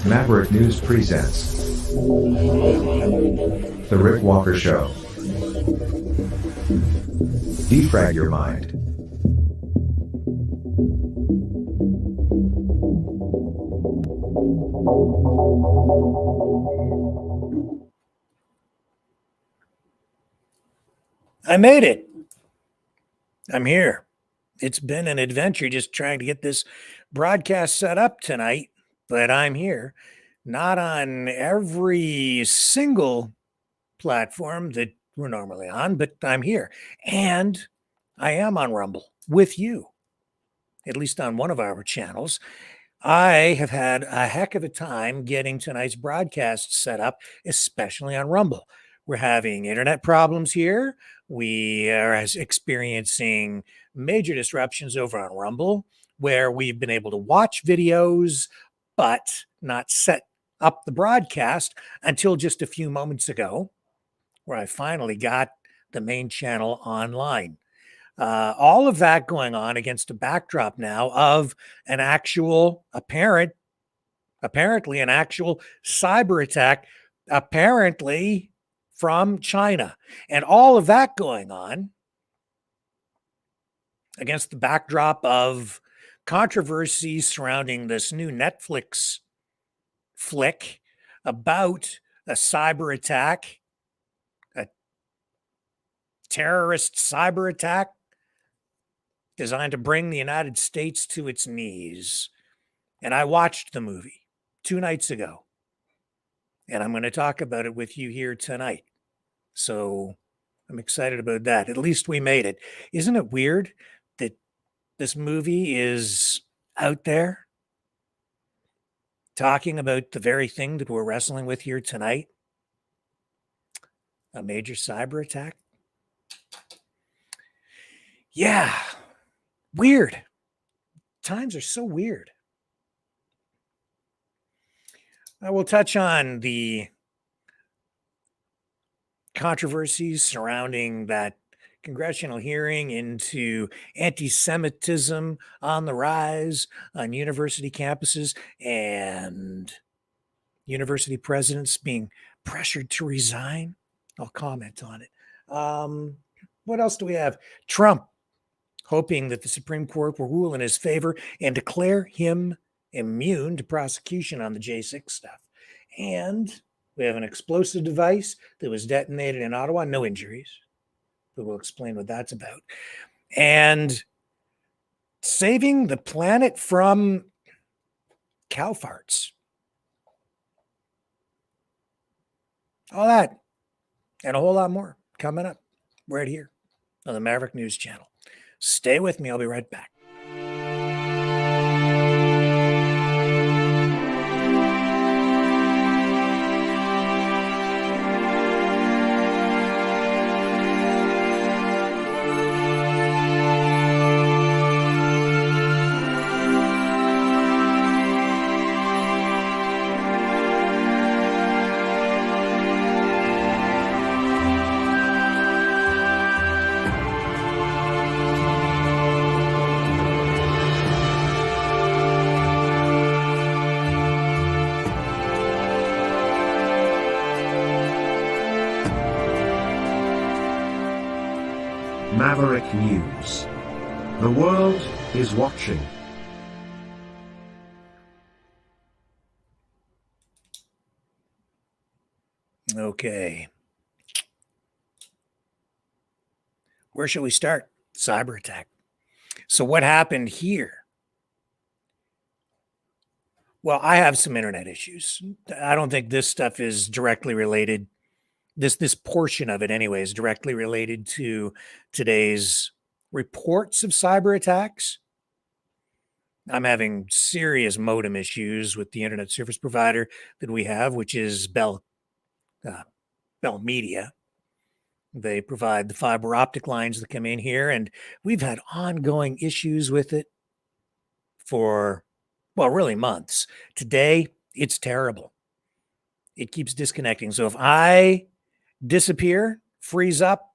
Maverick News presents The Rick Walker Show. Defrag your mind. I made it. I'm here. It's been an adventure just trying to get this broadcast set up tonight, but I'm here. Not on every single platform that we're normally on, but I'm here. And I am on Rumble with you, at least on one of our channels. I have had a heck of a time getting tonight's broadcast set up, especially on Rumble. We're having internet problems here. We are experiencing major disruptions over on Rumble, where we've been able to watch videos, but not set up the broadcast until just a few moments ago, where I finally got the main channel online. All of that going on against a backdrop now of an actual apparently an actual cyber attack, apparently from China. And all of that going on against the backdrop of controversy surrounding this new Netflix flick about a cyber attack, a terrorist cyber attack designed to bring the United States to its knees. And I watched the movie 2 nights ago, and I'm going to talk about it with you here tonight. So I'm excited about that. At least we made it. Isn't it weird that this movie is out there talking about the very thing that we're wrestling with here tonight? A major cyber attack? Yeah. Weird. Times are so weird. I will touch on the controversies surrounding that congressional hearing into anti-Semitism on the rise on university campuses and university presidents being pressured to resign. I'll comment on it. What else do we have? Trump hoping that the Supreme Court will rule in his favor and declare him immune to prosecution on the J6 stuff. And we have an explosive device that was detonated in Ottawa, no injuries, but we'll explain what that's about. And saving the planet from cow farts. All that and a whole lot more coming up right here on the Maverick News Channel. Stay with me. I'll be right back. Maverick News. The world is watching. Okay. Where should we start? Cyber attack. So what happened here? Well, I have some internet issues. I don't think this stuff is directly related. This portion of it anyway is directly related to today's reports of cyber attacks. I'm having serious modem issues with the internet service provider that we have, which is Bell Media. They provide the fiber optic lines that come in here, and we've had ongoing issues with it for, well, really months. Today, it's terrible. It keeps disconnecting. So if I disappear, freeze up,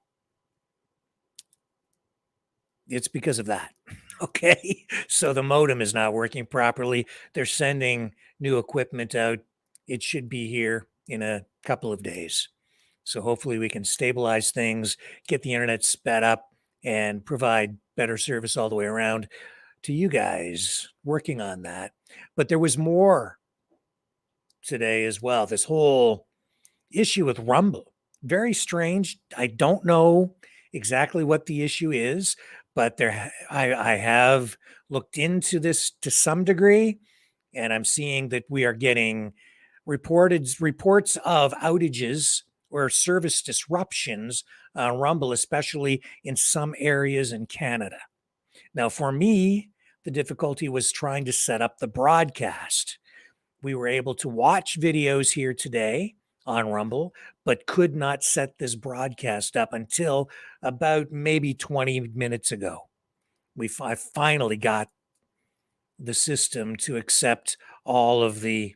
it's because of that. Okay. So the modem is not working properly. They're sending new equipment out. It should be here in a couple of days. So hopefully we can stabilize things, get the internet sped up, and provide better service all the way around to you guys working on that. But there was more today as well. This whole issue with Rumble. Very strange. I don't know exactly what the issue is, but I have looked into this to some degree, and I'm seeing that we are getting reports of outages or service disruptions on Rumble, especially in some areas in Canada. Now, for me, the difficulty was trying to set up the broadcast. We were able to watch videos here today on Rumble, but could not set this broadcast up until about maybe 20 minutes ago. I finally got the system to accept all of the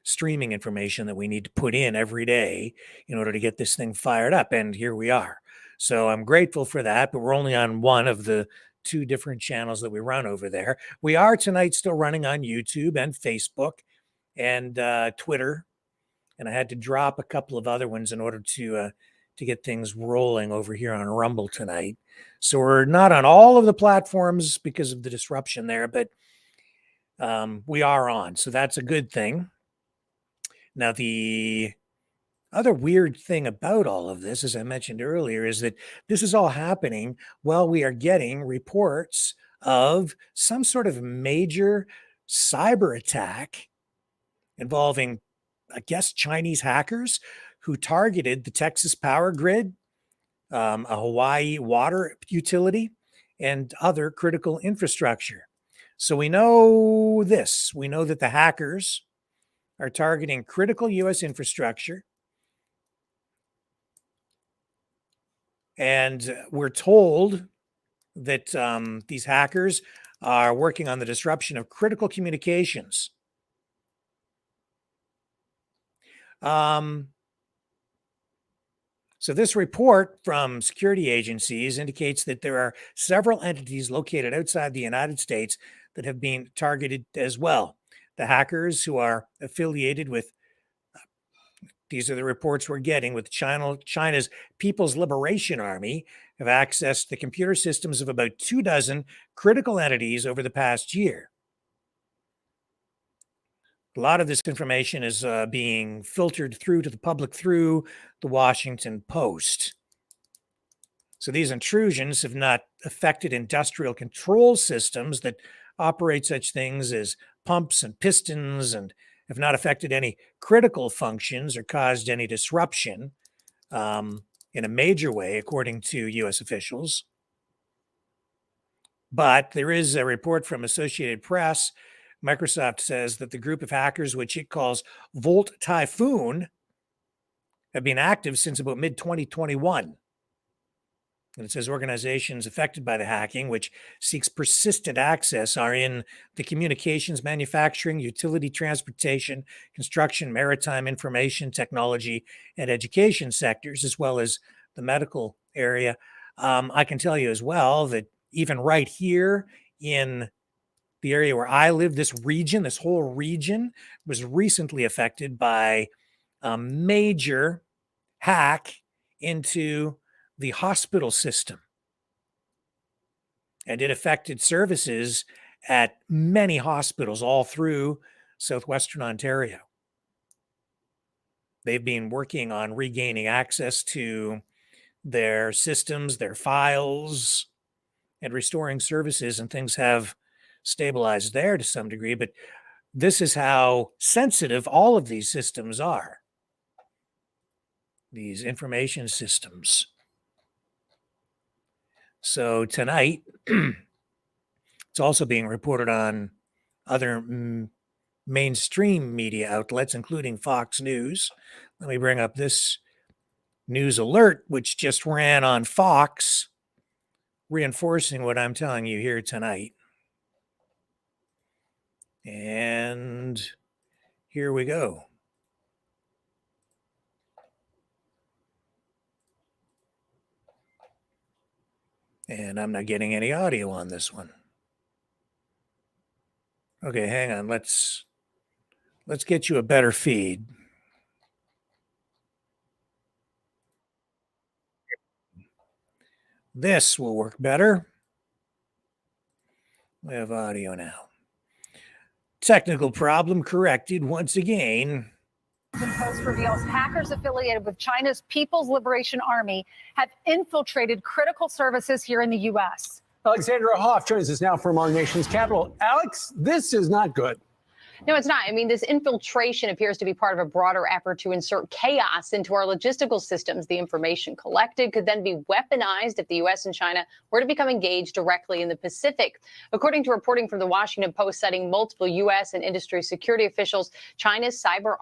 streaming information that we need to put in every day in order to get this thing fired up. And here we are. So I'm grateful for that, but we're only on one of the two different channels that we run over there. We are tonight still running on YouTube and Facebook and Twitter, and I had to drop a couple of other ones in order to get things rolling over here on Rumble tonight. So we're not on all of the platforms because of the disruption there, but we are on, so that's a good thing. Now, the other weird thing about all of this, as I mentioned earlier, is that this is all happening while we are getting reports of some sort of major cyber attack involving, I guess, Chinese hackers who targeted the Texas power grid, a Hawaii water utility, and other critical infrastructure. So we know this. We know that the hackers are targeting critical U.S. infrastructure. And we're told that these hackers are working on the disruption of critical communications. So this report from security agencies indicates that there are several entities located outside the United States that have been targeted as well. The hackers who are affiliated with, these are the reports we're getting, with China's People's Liberation Army, have accessed the computer systems of about 24 critical entities over the past year. A lot of this information is being filtered through to the public through the Washington Post. So these intrusions have not affected industrial control systems that operate such things as pumps and pistons, and have not affected any critical functions or caused any disruption in a major way, according to U.S. officials. But there is a report from Associated Press. Microsoft says that the group of hackers, which it calls Volt Typhoon, have been active since about mid-2021. And it says organizations affected by the hacking, which seeks persistent access, are in the communications, manufacturing, utility, transportation, construction, maritime, information, technology, and education sectors, as well as the medical area. I can tell you as well that even right here in the area where I live, this region, this whole region, was recently affected by a major hack into the hospital system. And it affected services at many hospitals all through southwestern Ontario. They've been working on regaining access to their systems, their files, and restoring services, and things have stabilized there to some degree. But this is how sensitive all of these systems are, these information systems. So tonight, it's also being reported on other mainstream media outlets, including Fox News. Let me bring up this news alert, which just ran on Fox, reinforcing what I'm telling you here tonight. And here we go. And I'm not getting any audio on this one. Okay, hang on. Let's get you a better feed. This will work better. We have audio now. Technical problem corrected once again. Post reveals hackers affiliated with China's People's Liberation Army have infiltrated critical services here in the U.S. Alexandra Hoff joins us now from our nation's capital. Alex, this is not good. No, it's not. I mean, this infiltration appears to be part of a broader effort to insert chaos into our logistical systems. The information collected could then be weaponized if the U.S. and China were to become engaged directly in the Pacific. According to reporting from the Washington Post citing multiple U.S. and industry security officials, China's cyber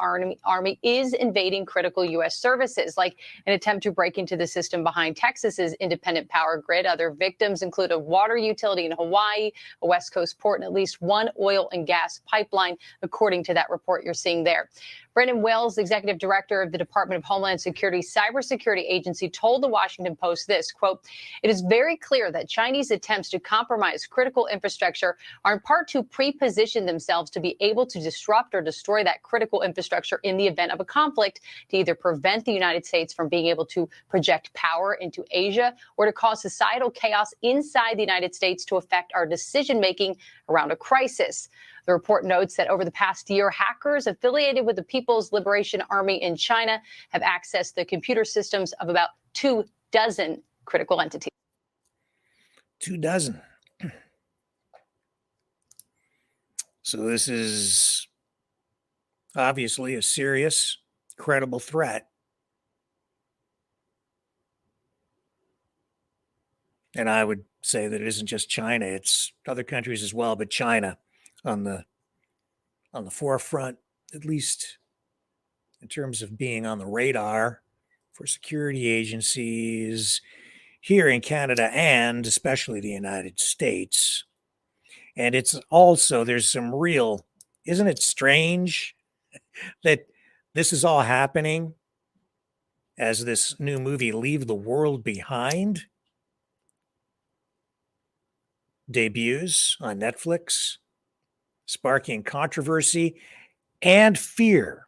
army is invading critical U.S. services, like an attempt to break into the system behind Texas's independent power grid. Other victims include a water utility in Hawaii, a West Coast port, and at least one oil and gas pipeline, according to that report you're seeing there. Brendan Wells, executive director of the Department of Homeland Security's cybersecurity agency, told the Washington Post this, quote, "It is very clear that Chinese attempts to compromise critical infrastructure are in part to pre-position themselves to be able to disrupt or destroy that critical infrastructure in the event of a conflict, to either prevent the United States from being able to project power into Asia or to cause societal chaos inside the United States to affect our decision-making around a crisis." The report notes that over the past year, hackers affiliated with the People's Liberation Army in China have accessed the computer systems of about 24 critical entities. 24. So this is obviously a serious, credible threat. And I would say that it isn't just China, it's other countries as well, but China on the forefront, at least in terms of being on the radar for security agencies here in Canada and especially the United States. And it's also, there's some real, isn't it strange that this is all happening as this new movie, Leave the World Behind, debuts on Netflix, sparking controversy and fear,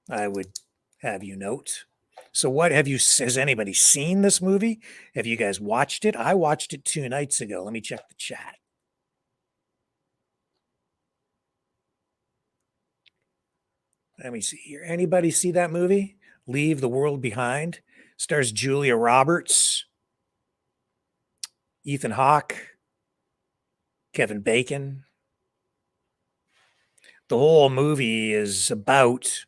I would have you note. So what has anybody seen this movie? Have you guys watched it? I watched it 2 nights ago. Let me check the chat. Let me see here. Anybody see that movie? Leave the World Behind. Stars Julia Roberts, Ethan Hawke, Kevin Bacon. The whole movie is about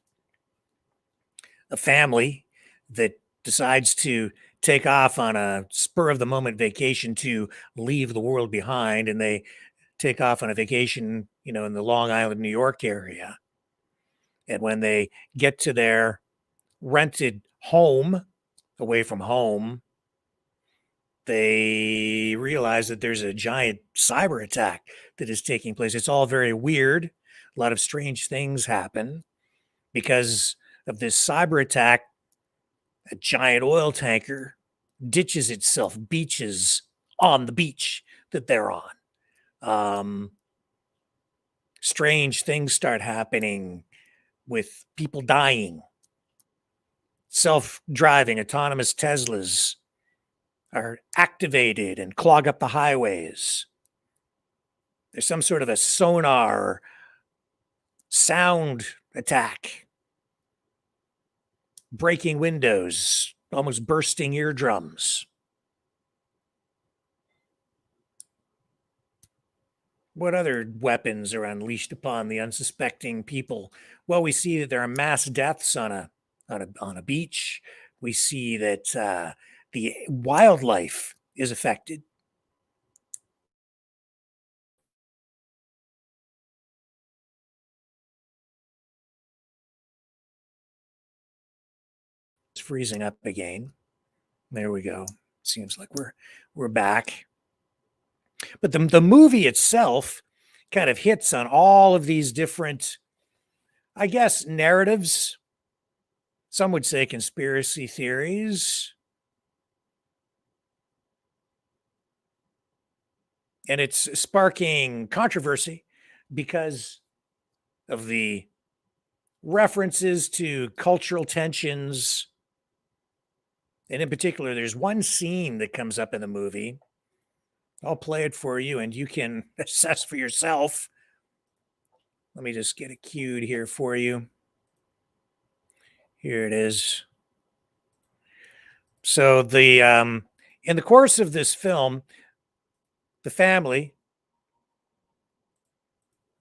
a family that decides to take off on a spur of the moment vacation to leave the world behind. And they take off on a vacation, in the Long Island, New York area. And when they get to their rented home, away from home, they realize that there's a giant cyber attack that is taking place. It's all very weird. A lot of strange things happen because of this cyber attack. A giant oil tanker ditches itself, beaches on the beach that they're on. Strange things start happening with people dying. Self-driving autonomous Teslas are activated and clog up the highways. There's some sort of a sonar sound attack, breaking windows, almost bursting eardrums. What other weapons are unleashed upon the unsuspecting people? Well, we see that there are mass deaths on a beach. We see that the wildlife is affected. It's freezing up again. There we go. Seems like we're back. But the movie itself kind of hits on all of these different, I guess, narratives. Some would say conspiracy theories. And it's sparking controversy because of the references to cultural tensions. And in particular, there's one scene that comes up in the movie. I'll play it for you and you can assess for yourself. Let me just get it cued here for you. Here it is. So in the course of this film, the family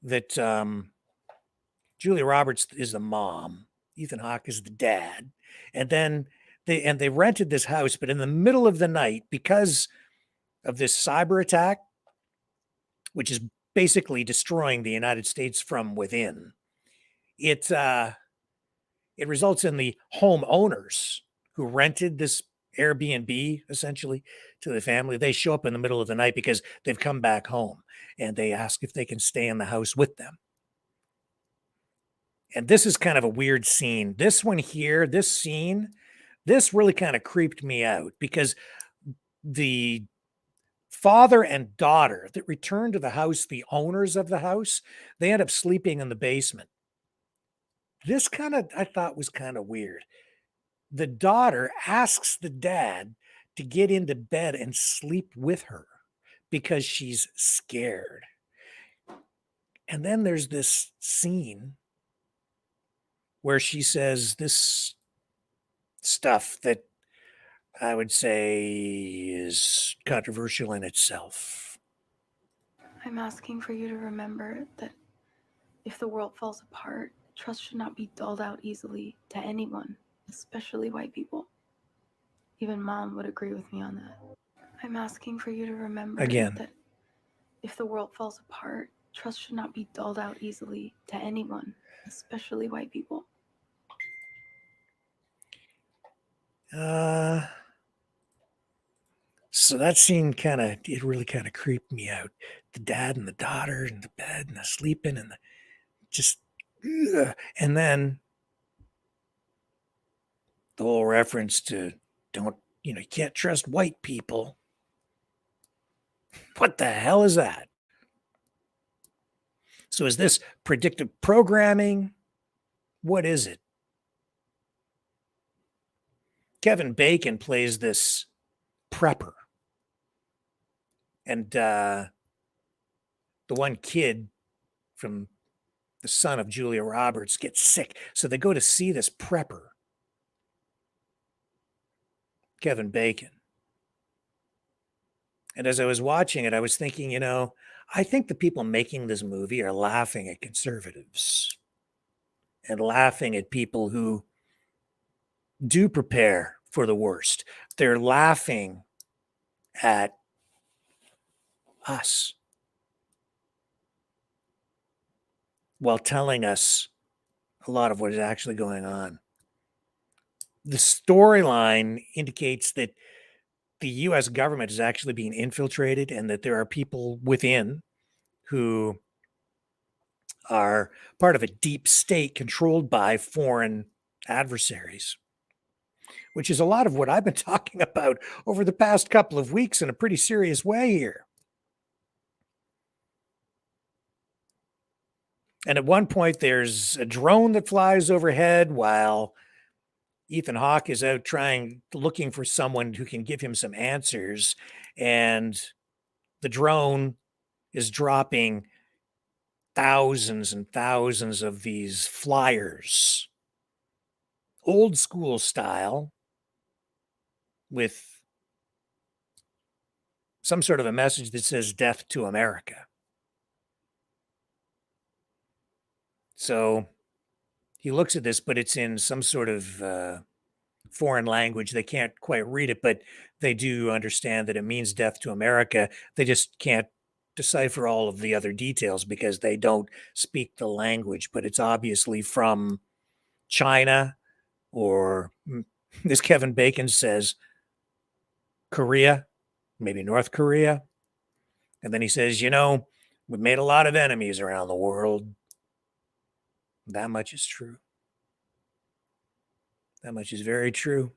that Julia Roberts is the mom, Ethan Hawke is the dad, and then they rented this house, but in the middle of the night, because of this cyber attack, which is basically destroying the United States from within, it results in the homeowners who rented this Airbnb essentially to the family. They show up in the middle of the night because they've come back home and they ask if they can stay in the house with them. And this is kind of a weird scene. This one here, this scene, this really kind of creeped me out because the father and daughter that return to the house, the owners of the house, they end up sleeping in the basement. This kind of, I thought was kind of weird. The daughter asks the dad to get into bed and sleep with her because she's scared. And then there's this scene where she says this stuff that I would say is controversial in itself. I'm asking for you to remember that if the world falls apart, trust should not be doled out easily to anyone, especially white people. Even Mom would agree with me on that. I'm asking for you to remember Again. that if the world falls apart, trust should not be doled out easily to anyone, especially white people. So that scene it really kind of creeped me out. The dad and the daughter in the bed and the sleeping and and then the whole reference to you can't trust white people. What the hell is that? So is this predictive programming? What is it? Kevin Bacon plays this prepper. And the one kid from the son of Julia Roberts gets sick. So they go to see this prepper, Kevin Bacon. And as I was watching it, I was thinking, I think the people making this movie are laughing at conservatives and laughing at people who do prepare for the worst. They're laughing at us while telling us a lot of what is actually going on. The storyline indicates that the US government is actually being infiltrated and that there are people within who are part of a deep state controlled by foreign adversaries, which is a lot of what I've been talking about over the past couple of weeks in a pretty serious way here. And at one point, there's a drone that flies overhead while Ethan Hawke is out looking for someone who can give him some answers. And the drone is dropping thousands and thousands of these flyers, old school style, with some sort of a message that says "Death to America." So he looks at this, but it's in some sort of foreign language. They can't quite read it, but they do understand that it means death to America. They just can't decipher all of the other details because they don't speak the language, but it's obviously from China, or as Kevin Bacon says, Korea, maybe North Korea. And then he says, we've made a lot of enemies around the world. That much is true. That much is very true.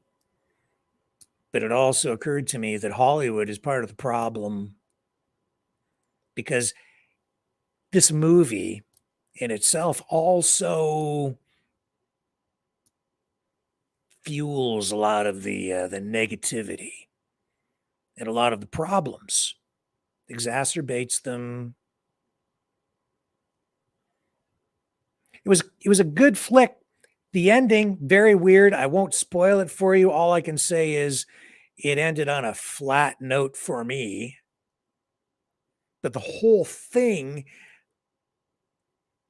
But it also occurred to me that Hollywood is part of the problem because this movie in itself also fuels a lot of the negativity and a lot of the problems, exacerbates them. It was a good flick. The ending, very weird. I won't spoil it for you. All I can say is it ended on a flat note for me. But the whole thing,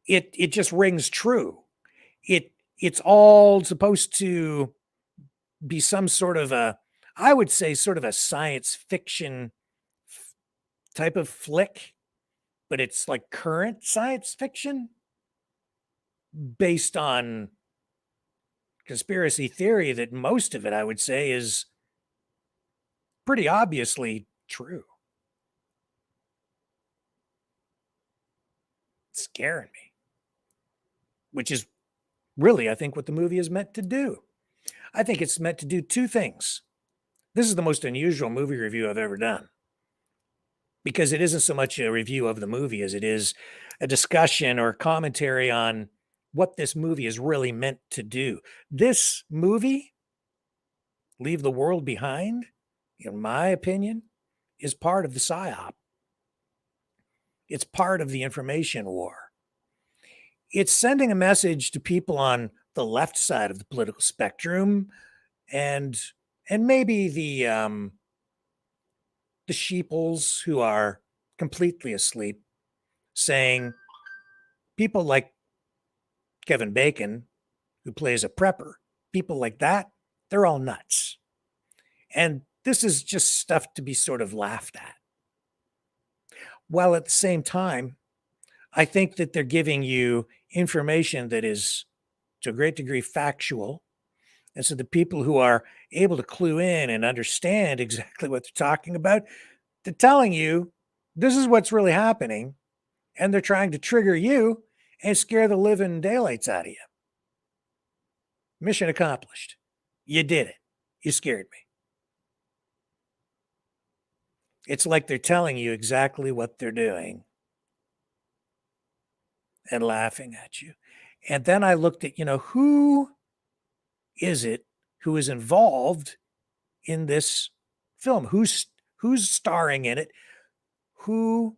it just rings true. It's all supposed to be some sort of I would say sort of a science fiction type of flick, but it's like current science fiction based on conspiracy theory that most of it, I would say, is pretty obviously true. It's scaring me, which is really, I think, what the movie is meant to do. I think it's meant to do two things. This is the most unusual movie review I've ever done, because it isn't so much a review of the movie as it is a discussion or commentary on what this movie is really meant to do. This movie, Leave the World Behind, in my opinion, is part of the PSYOP. It's part of the information war. It's sending a message to people on the left side of the political spectrum and maybe the sheeples who are completely asleep, saying people like Kevin Bacon, who plays a prepper, people like that, they're all nuts. And this is just stuff to be sort of laughed at. While at the same time, I think that they're giving you information that is to a great degree factual. And so the people who are able to clue in and understand exactly what they're talking about, they're telling you this is what's really happening. And they're trying to trigger you and scare the living daylights out of you. Mission accomplished. You did it. You scared me. It's like they're telling you exactly what they're doing and laughing at you. And then I looked at, who is it who is involved in this film? Who's starring in it? Who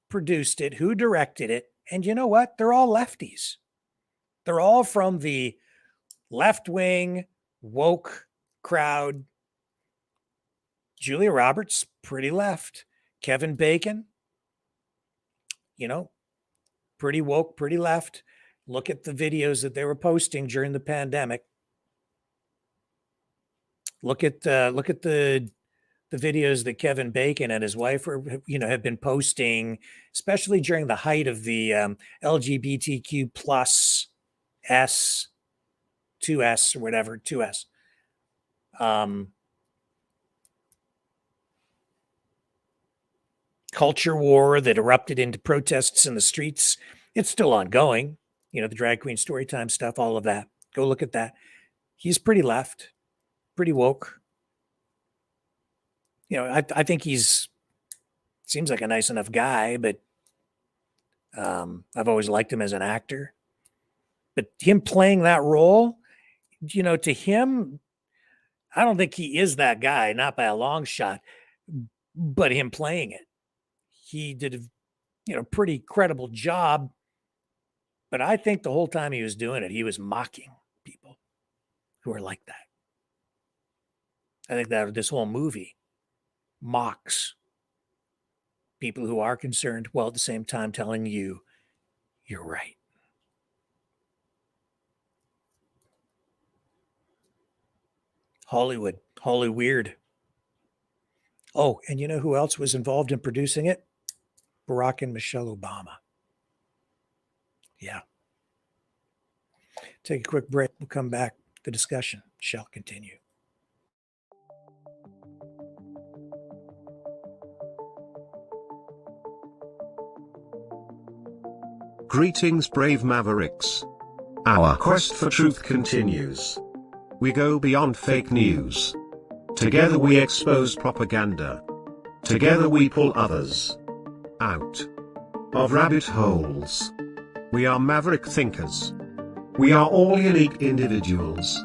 produced it? Who directed it? And you know what? They're all lefties. They're all from the left-wing, woke crowd. Julia Roberts, pretty left. Kevin Bacon, pretty woke, pretty left. Look at the videos that they were posting during the pandemic. Look at the videos that Kevin Bacon and his wife have been posting, especially during the height of the LGBTQ plus 2S or whatever, 2S. Culture war that erupted into protests in the streets. It's still ongoing. The drag queen storytime stuff, all of that. Go look at that. He's pretty left, pretty woke. I think seems like a nice enough guy, but I've always liked him as an actor. But him playing that role, to him, I don't think he is that guy, not by a long shot, but him playing it, he did a pretty credible job. But I think the whole time he was doing it, he was mocking people who are like that. I think that this whole movie mocks people who are concerned, while at the same time telling you you're right. Hollywood weird. Oh, and you know who else was involved in producing it? Barack and Michelle Obama. Yeah. Take a quick break. We'll come back. The discussion shall continue. Greetings, brave Mavericks. Our quest for truth continues. We go beyond fake news. Together we expose propaganda. Together we pull others out of rabbit holes. We are maverick thinkers. We are all unique individuals,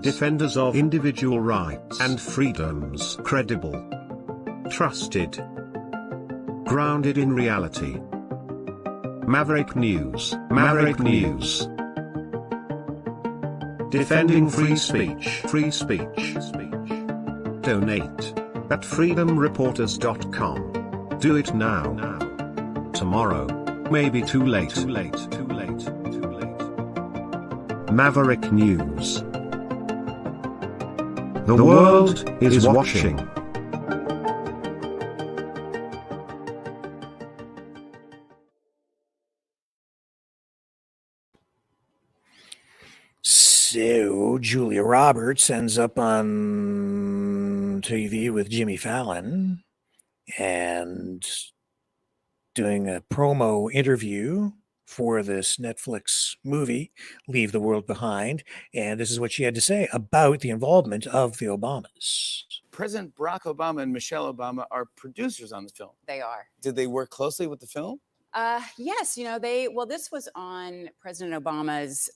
defenders of individual rights and freedoms, credible, trusted, grounded in reality. Maverick News, Maverick News. Defending free speech, free speech. Donate at freedomreporters.com. Do it now. Tomorrow may be too late. Maverick News. The world is watching. So Julia Roberts ends up on TV with Jimmy Fallon and doing a promo interview for this Netflix movie, Leave the World Behind. And this is what she had to say about the involvement of the Obamas. President Barack Obama and Michelle Obama are producers on the film. They are. Did they work closely with the film? Yes, this was on President Obama's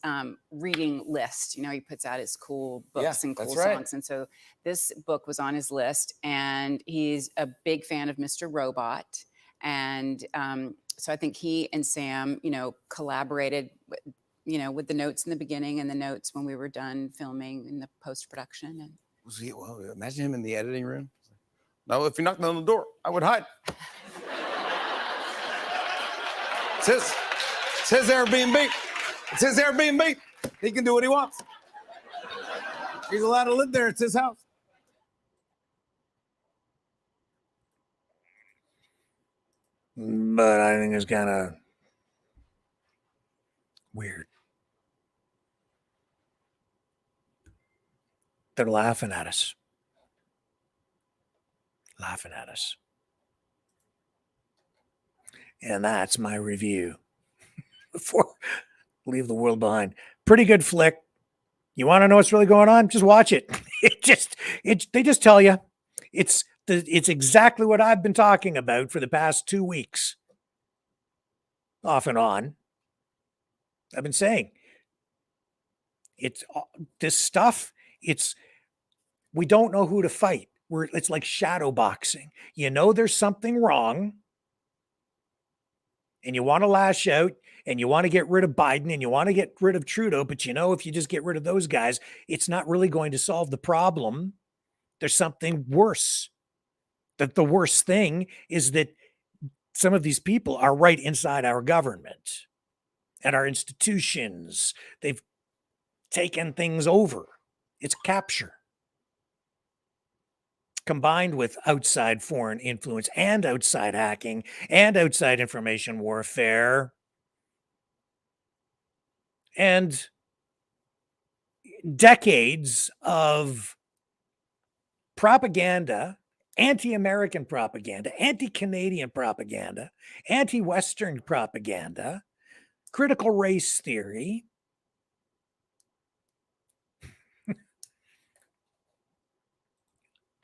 reading list. He puts out his cool books and cool songs. And so this book was on his list, and he's a big fan of Mr. Robot. And so I think he and Sam, collaborated, with the notes in the beginning and the notes when we were done filming in the post-production. And Well, imagine him in the editing room. No, if you're knocking on the door, I would hide. It's his Airbnb. It's his Airbnb. He can do what he wants. He's allowed to live there. It's his house. But I think it's kind of weird. They're laughing at us. And that's my review for Leave the World Behind. Pretty good flick. You want to know what's really going on? Just watch it. They just tell you. It's exactly what I've been talking about for the past 2 weeks. Off and on. I've been saying it's this stuff. We don't know who to fight. It's like shadow boxing. There's something wrong. And you want to lash out, and you want to get rid of Biden, and you want to get rid of Trudeau, but if you just get rid of those guys, it's not really going to solve the problem. There's something worse. That the worst thing is that some of these people are right inside our government and our institutions. They've taken things over. It's capture. Combined with outside foreign influence and outside hacking and outside information warfare and decades of propaganda, anti-American propaganda, anti-Canadian propaganda, anti-Western propaganda, critical race theory,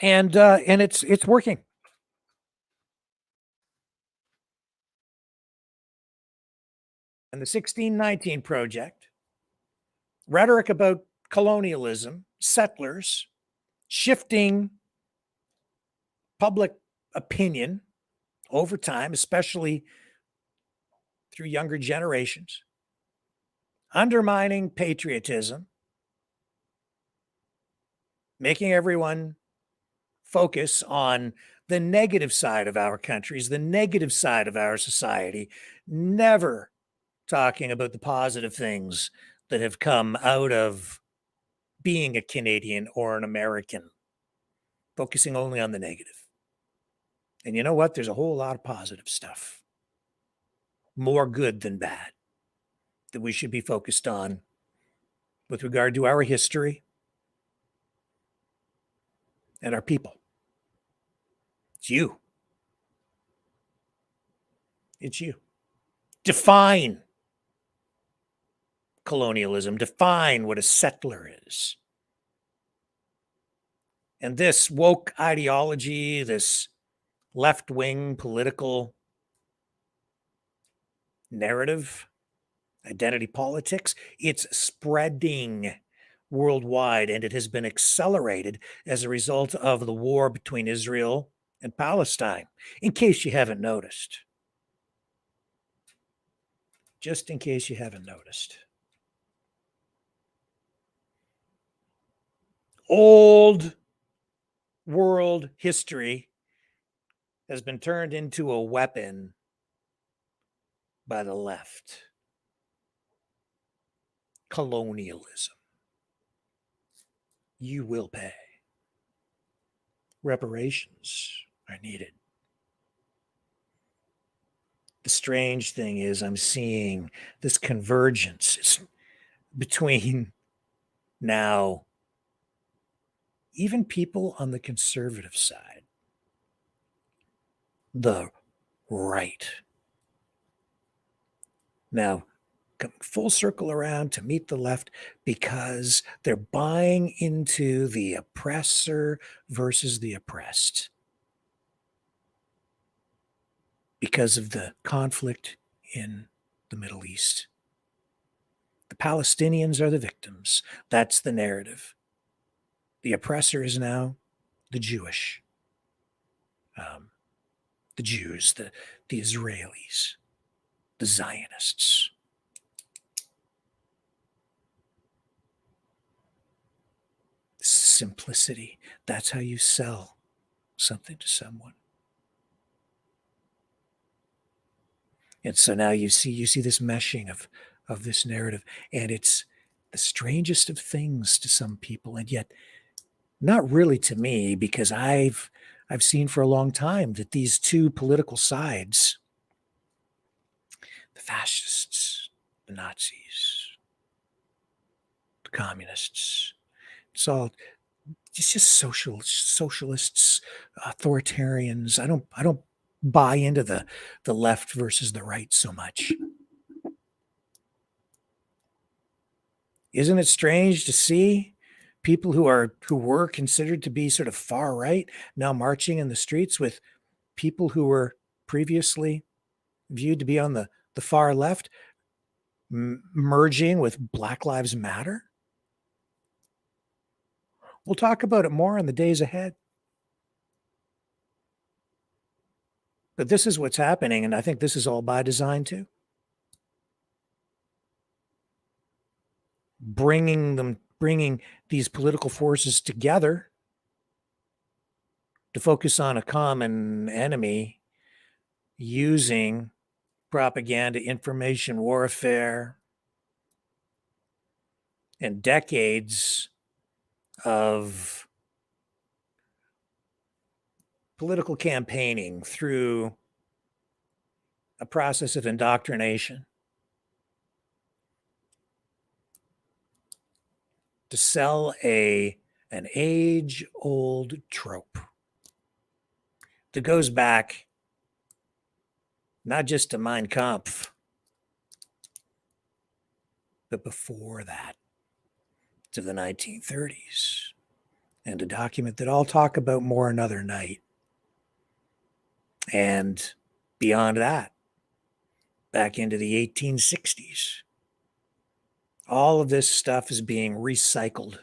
and it's working. And the 1619 Project, rhetoric about colonialism, settlers, shifting public opinion over time, especially through younger generations, undermining patriotism, making everyone focus on the negative side of our countries, the negative side of our society, never talking about the positive things that have come out of being a Canadian or an American, focusing only on the negative. And you know what? There's a whole lot of positive stuff, more good than bad, that we should be focused on with regard to our history and our people. It's you. It's you. Define colonialism. Define what a settler is. And this woke ideology, this left-wing political narrative, identity politics, it's spreading worldwide, and it has been accelerated as a result of the war between Israel and Palestine, in case you haven't noticed. Just in case you haven't noticed. Old world history has been turned into a weapon by the left. Colonialism. You will pay. Reparations are needed. The strange thing is I'm seeing this convergence between now even people on the conservative side, the right. Now, come full circle around to meet the left because they're buying into the oppressor versus the oppressed because of the conflict in the Middle East. The Palestinians are the victims. That's the narrative. The oppressor is now the Jewish, the Jews, the Israelis, the Zionists. Simplicity. That's how you sell something to someone. And so now you see this meshing of this narrative, and it's the strangest of things to some people, and yet not really to me, because I've seen for a long time that these two political sides, the fascists, the Nazis, the communists, it's just socialists, authoritarians. I don't buy into the left versus the right so much. Isn't it strange to see people who were considered to be sort of far right now marching in the streets with people who were previously viewed to be on the far left, merging with Black Lives Matter? We'll talk about it more in the days ahead. But this is what's happening, and I think this is all by design too. Bringing these political forces together to focus on a common enemy, using propaganda, information warfare, and decades of political campaigning through a process of indoctrination to sell an age-old trope that goes back not just to Mein Kampf, but before that, to the 1930s, and a document that I'll talk about more another night. And beyond that, back into the 1860s. All of this stuff is being recycled.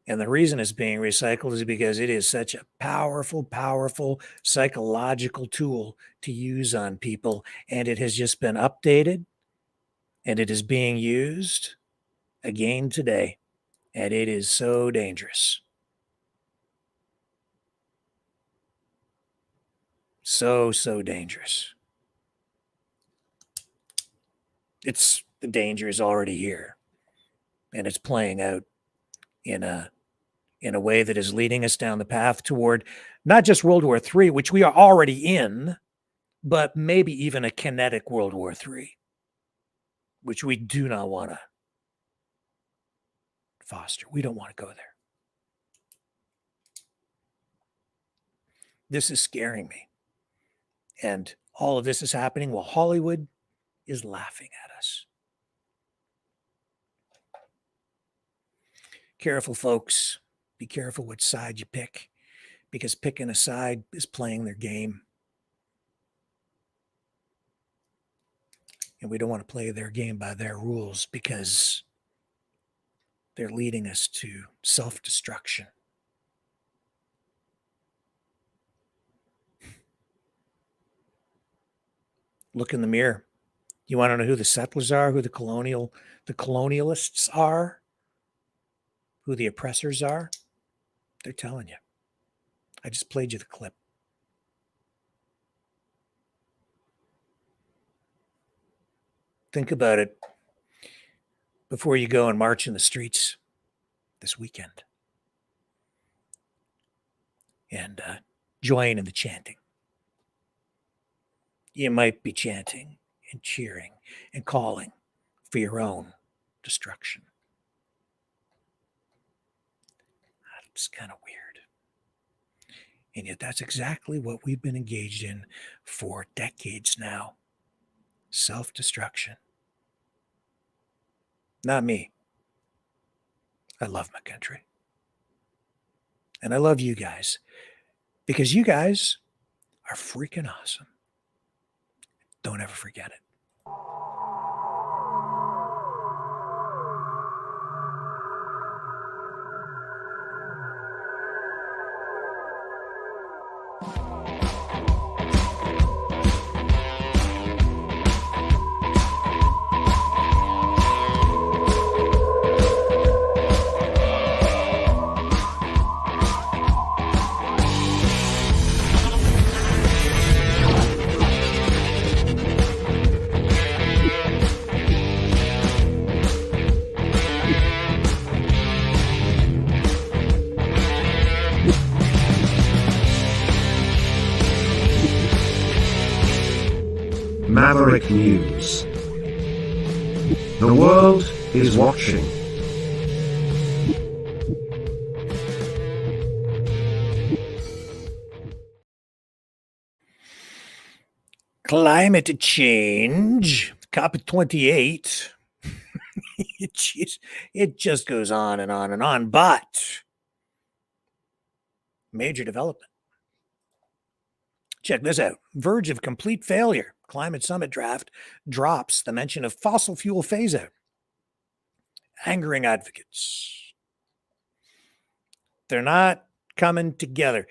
And the reason it's being recycled is because it is such a powerful, powerful psychological tool to use on people. And it has just been updated, and it is being used again today. And it is so dangerous. So dangerous. The danger is already here, and it's playing out in a way that is leading us down the path toward not just World War III, which we are already in, but maybe even a kinetic World War III, which we do not want to foster. We don't want to go there. This is scaring me. And all of this is happening while Hollywood is laughing at us. Careful, folks. Be careful which side you pick, because picking a side is playing their game. And we don't want to play their game by their rules because they're leading us to self-destruction. Look in the mirror. You want to know who the settlers are, who the colonialists are, who the oppressors are? They're telling you. I just played you the clip. Think about it before you go and march in the streets this weekend. And join in the chanting. You might be chanting and cheering and calling for your own destruction. It's kind of weird. And yet that's exactly what we've been engaged in for decades now. Self-destruction. Not me. I love my country. And I love you guys because you guys are freaking awesome. Don't ever forget it. Maverick News. The world is watching. Climate change, COP28. It just goes on and on and on, but major development. Check this out. Verge of complete failure. Climate summit draft drops the mention of fossil fuel phase out. Angering advocates. They're not coming together.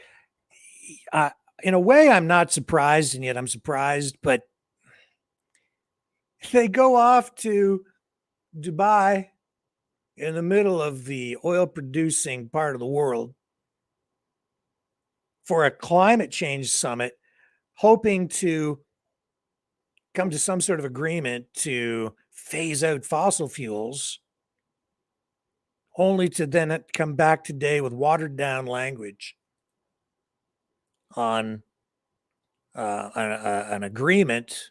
In a way, I'm not surprised, and yet I'm surprised, but they go off to Dubai in the middle of the oil-producing part of the world for a climate change summit, hoping to come to some sort of agreement to phase out fossil fuels, only to then come back today with watered down language on an agreement,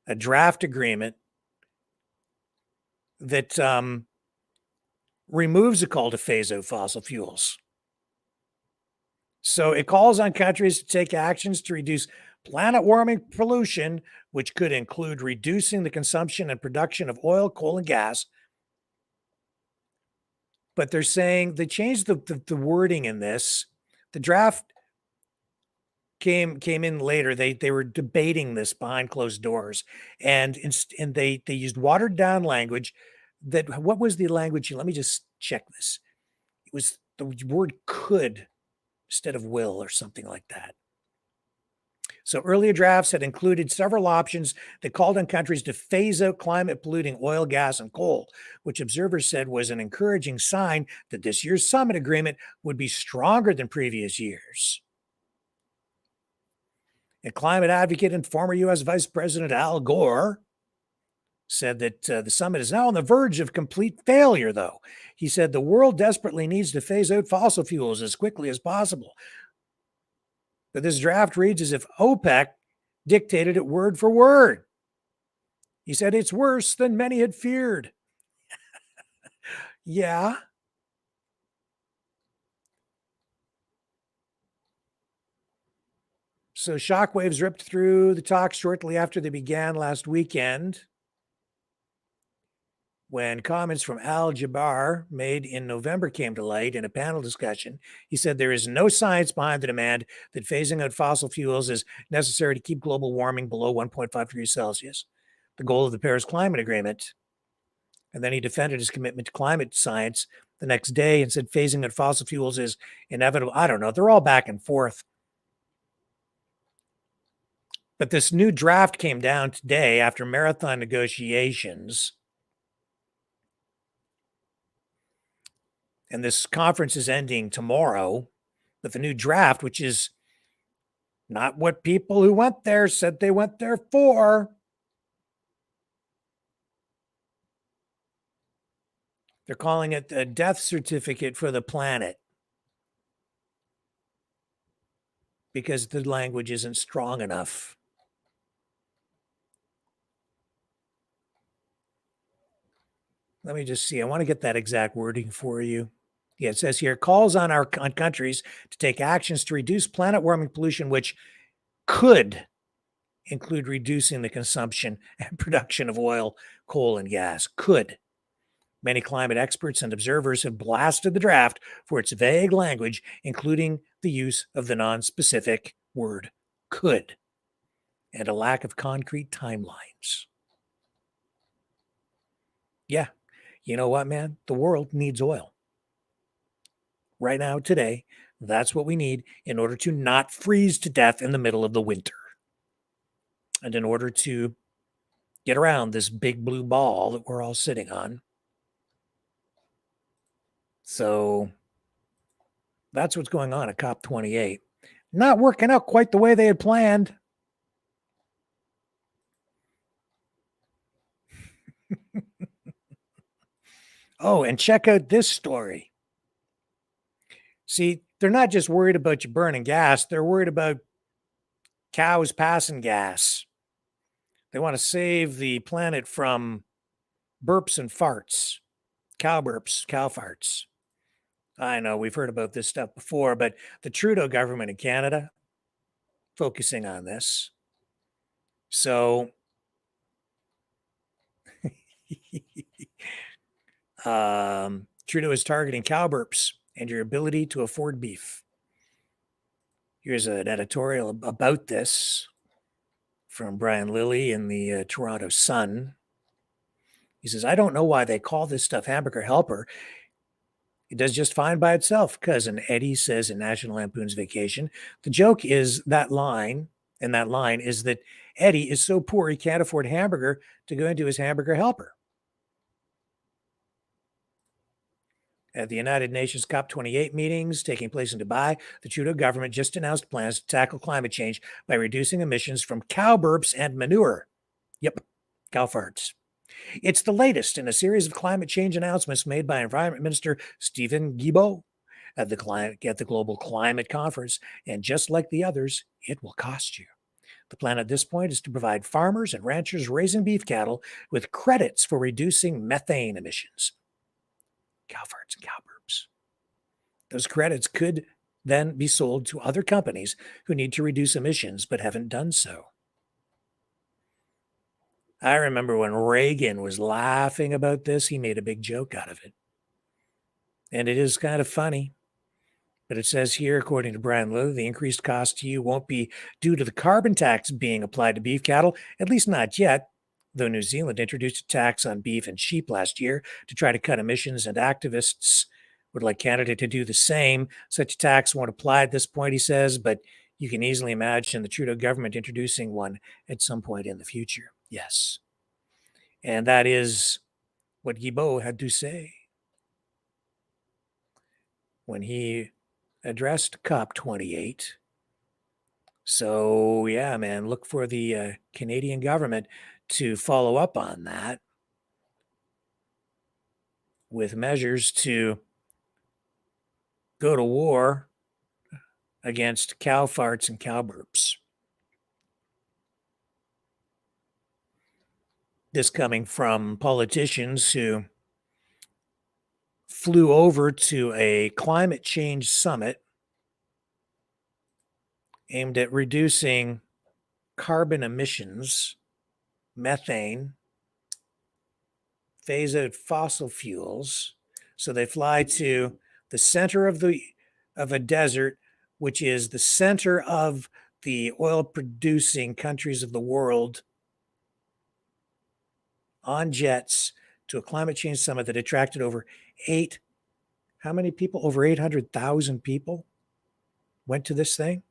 a draft agreement that removes a call to phase out fossil fuels. So it calls on countries to take actions to reduce planet warming pollution, which could include reducing the consumption and production of oil, coal, and gas. But they're saying they changed the wording in this. The draft came in later. They were debating this behind closed doors, and they used watered down language. What was the language? Let me just check this. It was the word could instead of will or something like that. So earlier drafts had included several options that called on countries to phase out climate polluting oil, gas, and coal, which observers said was an encouraging sign that this year's summit agreement would be stronger than previous years. A climate advocate and former U.S. Vice President Al Gore said that the summit is now on the verge of complete failure, though. He said the world desperately needs to phase out fossil fuels as quickly as possible. But this draft reads as if OPEC dictated it word for word. He said it's worse than many had feared. Yeah. So shockwaves ripped through the talks shortly after they began last weekend, when comments from Al Jabbar made in November came to light in a panel discussion. He said there is no science behind the demand that phasing out fossil fuels is necessary to keep global warming below 1.5 degrees Celsius. the goal of the Paris Climate Agreement. And then he defended his commitment to climate science the next day and said phasing out fossil fuels is inevitable. I don't know. They're all back and forth. But this new draft came down today after marathon negotiations. And this conference is ending tomorrow with a new draft, which is not what people who went there said they went there for. They're calling it a death certificate for the planet because the language isn't strong enough. Let me just see. I want to get that exact wording for you. Yeah, it says here, calls on countries to take actions to reduce planet warming pollution, which could include reducing the consumption and production of oil, coal, and gas. Could. Many climate experts and observers have blasted the draft for its vague language, including the use of the non-specific word could and a lack of concrete timelines. Yeah, you know what, man? The world needs oil. Right now, today, that's what we need in order to not freeze to death in the middle of the winter. And in order to get around this big blue ball that we're all sitting on. So that's what's going on at COP28. Not working out quite the way they had planned. Oh, and check out this story. See, they're not just worried about you burning gas. They're worried about cows passing gas. They want to save the planet from burps and farts. Cow burps, cow farts. I know we've heard about this stuff before, but the Trudeau government in Canada focusing on this. So Trudeau is targeting cow burps and your ability to afford beef. Here's an editorial about this from Brian Lilly in the Toronto Sun. He says, I don't know why they call this stuff Hamburger Helper. It does just fine by itself, cousin Eddie says in National Lampoon's Vacation. The joke is that line, and that line is that Eddie is so poor he can't afford hamburger to go into his Hamburger Helper. At the United Nations COP28 meetings taking place in Dubai, the Trudeau government just announced plans to tackle climate change by reducing emissions from cow burps and manure. Yep, cow farts. It's the latest in a series of climate change announcements made by Environment Minister Stephen Guilbeault at the Global Climate Conference, and just like the others, it will cost you. The plan at this point is to provide farmers and ranchers raising beef cattle with credits for reducing methane emissions. Cow farts and cow burps. Those credits could then be sold to other companies who need to reduce emissions but haven't done so. I remember when Reagan was laughing about this, he made a big joke out of it. And it is kind of funny. But it says here, according to Brian Lilly, the increased cost to you won't be due to the carbon tax being applied to beef cattle, at least not yet, though New Zealand introduced a tax on beef and sheep last year to try to cut emissions, and activists would like Canada to do the same. Such a tax won't apply at this point, he says, but you can easily imagine the Trudeau government introducing one at some point in the future. Yes. And that is what Guilbeault had to say when he addressed COP28. So, yeah, man, look for the Canadian government to follow up on that with measures to go to war against cow farts and cow burps. This coming from politicians who flew over to a climate change summit aimed at reducing carbon emissions, methane, phase out fossil fuels. So they fly to the center of a desert, which is the center of the oil producing countries of the world, on jets to a climate change summit that attracted how many people? Over 800,000 people went to this thing.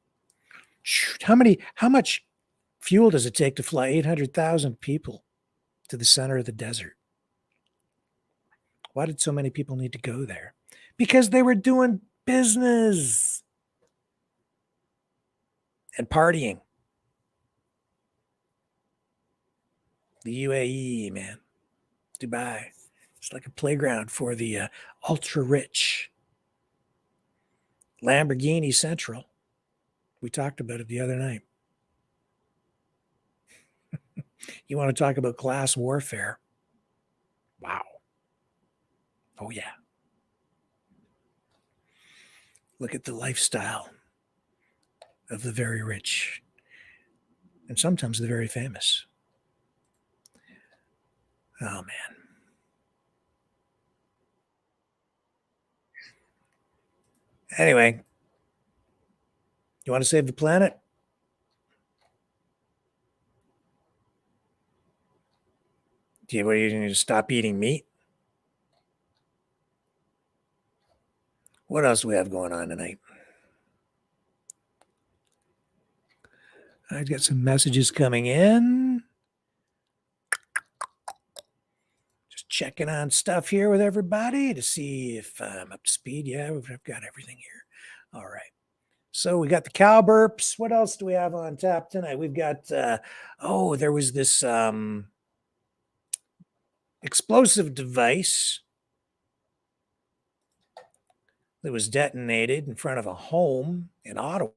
How much fuel does it take to fly 800,000 people to the center of the desert? Why did so many people need to go there? Because they were doing business and partying. The UAE, man. Dubai. It's like a playground for the ultra rich. Lamborghini Central. We talked about it the other night. You want to talk about class warfare? Wow. Oh, yeah. Look at the lifestyle of the very rich and sometimes the very famous. Oh, man. Anyway, you want to save the planet? Do you need to stop eating meat? What else do we have going on tonight? I've got some messages coming in. Just checking on stuff here with everybody to see if I'm up to speed. Yeah, I've got everything here. All right. So we got the cow burps. What else do we have on tap tonight? We've got, there was this explosive device that was detonated in front of a home in Ottawa.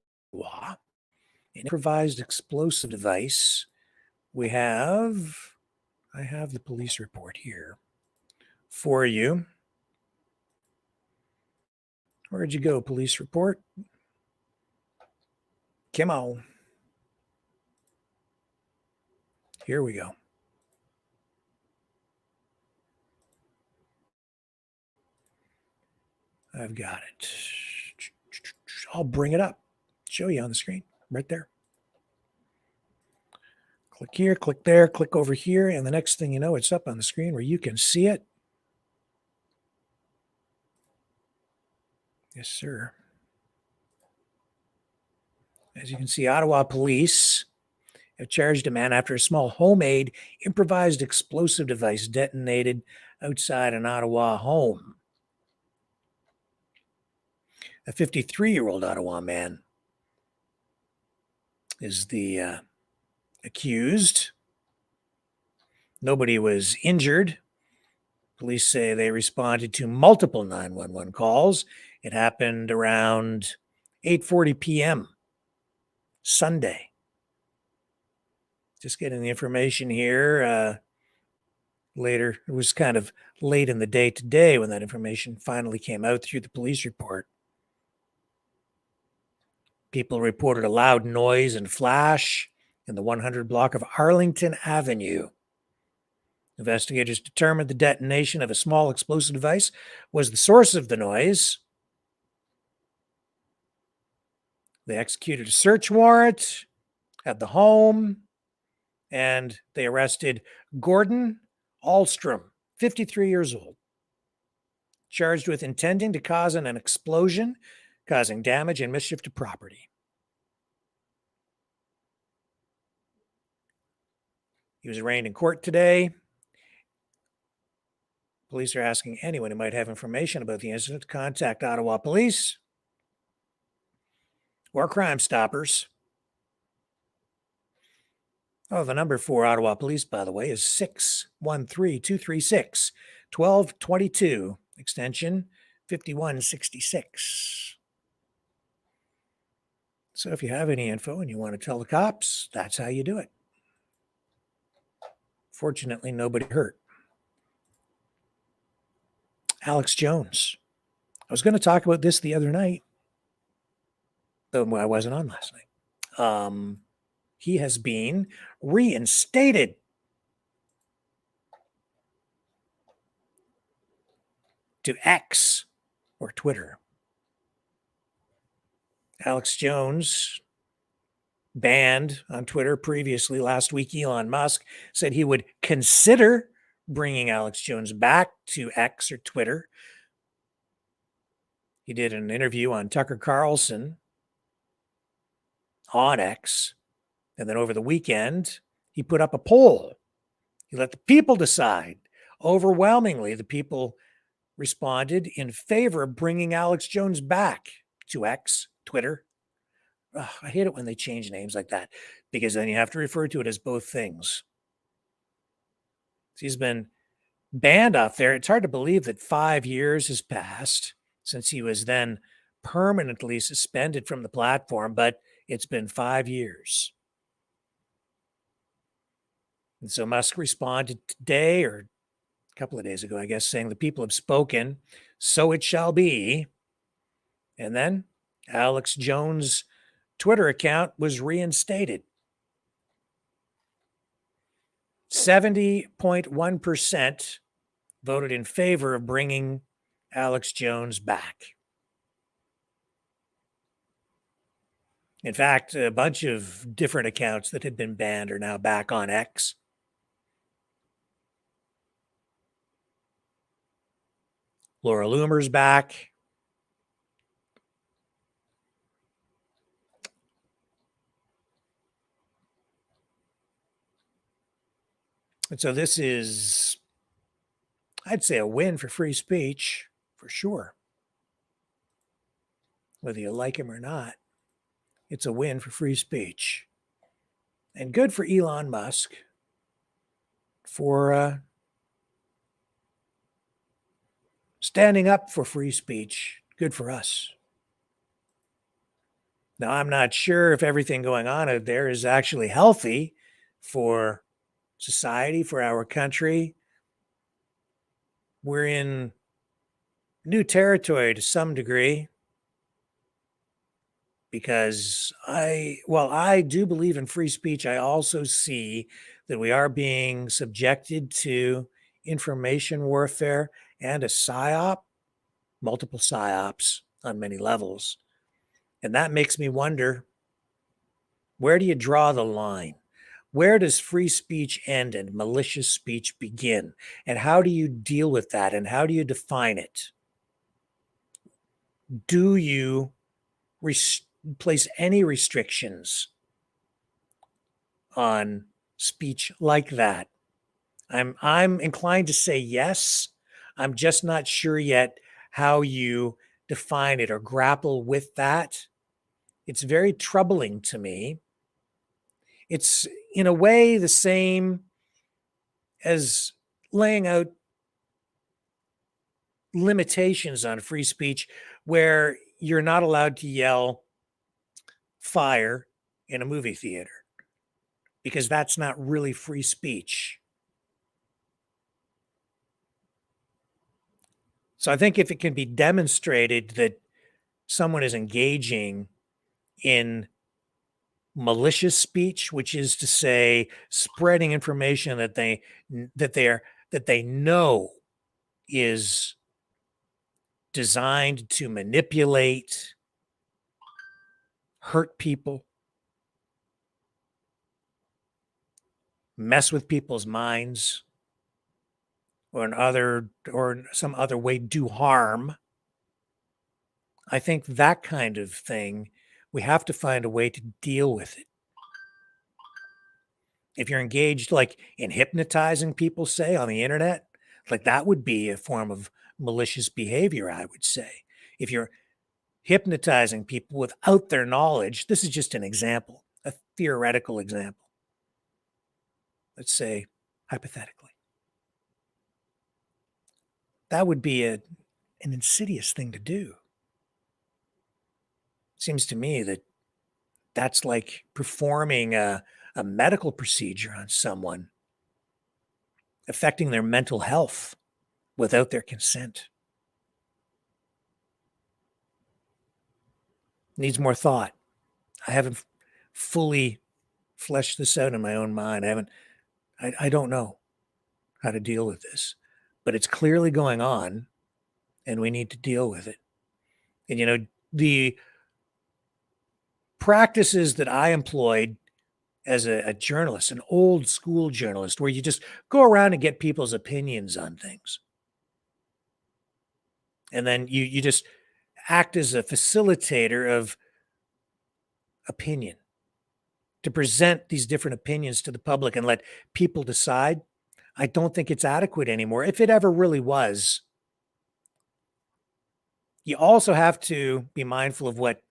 An improvised explosive device. I have the police report here for you. Where'd you go, police report? Come on. Here we go. I've got it. I'll bring it up. Show you on the screen right there. Click here, click there, click over here, and the next thing you know, it's up on the screen where you can see it. Yes, sir. As you can see, Ottawa police have charged a man after a small homemade improvised explosive device detonated outside an Ottawa home. A 53-year-old Ottawa man is the accused. Nobody was injured. Police say they responded to multiple 911 calls. It happened around 8:40 p.m. Sunday. Just getting the information here later. It was kind of late in the day today when that information finally came out through the police report. People reported a loud noise and flash in the 100 block of Arlington Avenue. Investigators determined the detonation of a small explosive device was the source of the noise. They executed a search warrant at the home, and they arrested Gordon Ahlstrom, 53 years old, charged with intending to cause an explosion, causing damage and mischief to property. He was arraigned in court today. Police are asking anyone who might have information about the incident to contact Ottawa Police or Crime Stoppers. Oh, the number for Ottawa Police, by the way, is 613-236-1222, extension 5166. So if you have any info and you want to tell the cops, that's how you do it. Fortunately, nobody hurt. Alex Jones. I was going to talk about this the other night, though I wasn't on last night. He has been reinstated. To X or Twitter. Alex Jones, banned on Twitter previously last week. Elon Musk said he would consider bringing Alex Jones back to X or Twitter. He did an interview on Tucker Carlson on X. And then over the weekend, he put up a poll. He let the people decide. Overwhelmingly, the people responded in favor of bringing Alex Jones back to X, Twitter. Ugh, I hate it when they change names like that, because then you have to refer to it as both things. He's been banned off there. It's hard to believe that 5 years has passed since he was then permanently suspended from the platform, but it's been 5 years. And so Musk responded today, or a couple of days ago, I guess, saying the people have spoken, so it shall be. And then Alex Jones' Twitter account was reinstated. 70.1% voted in favor of bringing Alex Jones back. In fact, a bunch of different accounts that had been banned are now back on X. Laura Loomer's back. And so this is, I'd say, a win for free speech, for sure. Whether you like him or not, it's a win for free speech. And good for Elon Musk for standing up for free speech. Good for us. Now, I'm not sure if everything going on out there is actually healthy for society, for our country. We're in new territory to some degree, because I do believe in free speech. I also see that we are being subjected to information warfare and a psyop, multiple psyops on many levels. And that makes me wonder, where do you draw the line? Where does free speech end and malicious speech begin? And how do you deal with that? And how do you define it? Do you place any restrictions on speech like that? I'm inclined to say yes. I'm just not sure yet how you define it or grapple with that. It's very troubling to me. It's in a way the same as laying out limitations on free speech, where you're not allowed to yell fire in a movie theater, because that's not really free speech. So I think if it can be demonstrated that someone is engaging in malicious speech, which is to say spreading information that they know is designed to manipulate, hurt people, mess with people's minds, or in some other way do harm. I think that kind of thing, we have to find a way to deal with it. If you're engaged like in hypnotizing people, say, on the internet, like that would be a form of malicious behavior, I would say. If you're hypnotizing people without their knowledge, this is just an example, a theoretical example. Let's say, hypothetically. That would be an insidious thing to do. Seems to me that that's like performing a medical procedure on someone, affecting their mental health without their consent. Needs more thought. I haven't fully fleshed this out in my own mind. I don't know how to deal with this, but it's clearly going on and we need to deal with it. And, the practices that I employed as a journalist, an old school journalist, where you just go around and get people's opinions on things. And then you just act as a facilitator of opinion to present these different opinions to the public and let people decide. I don't think it's adequate anymore. If it ever really was, you also have to be mindful of what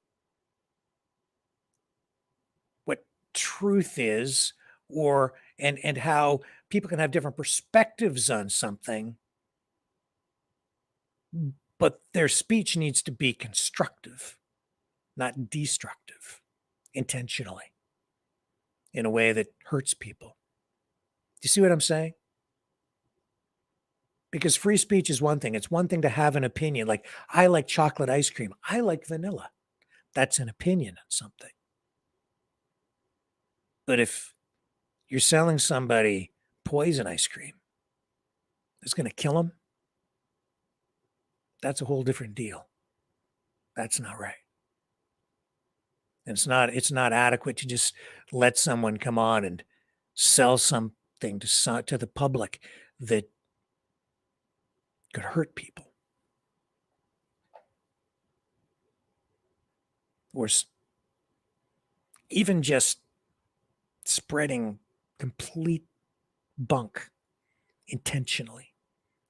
truth is, or and how people can have different perspectives on something, but their speech needs to be constructive, not destructive, intentionally, in a way that hurts people. Do you see what I'm saying? Because free speech is one thing. It's one thing to have an opinion. Like, I like chocolate ice cream. I like vanilla. That's an opinion on something. But if you're selling somebody poison ice cream that's going to kill them, that's a whole different deal. That's not right. And it's not adequate to just let someone come on and sell something to the public that could hurt people. Or even just spreading complete bunk intentionally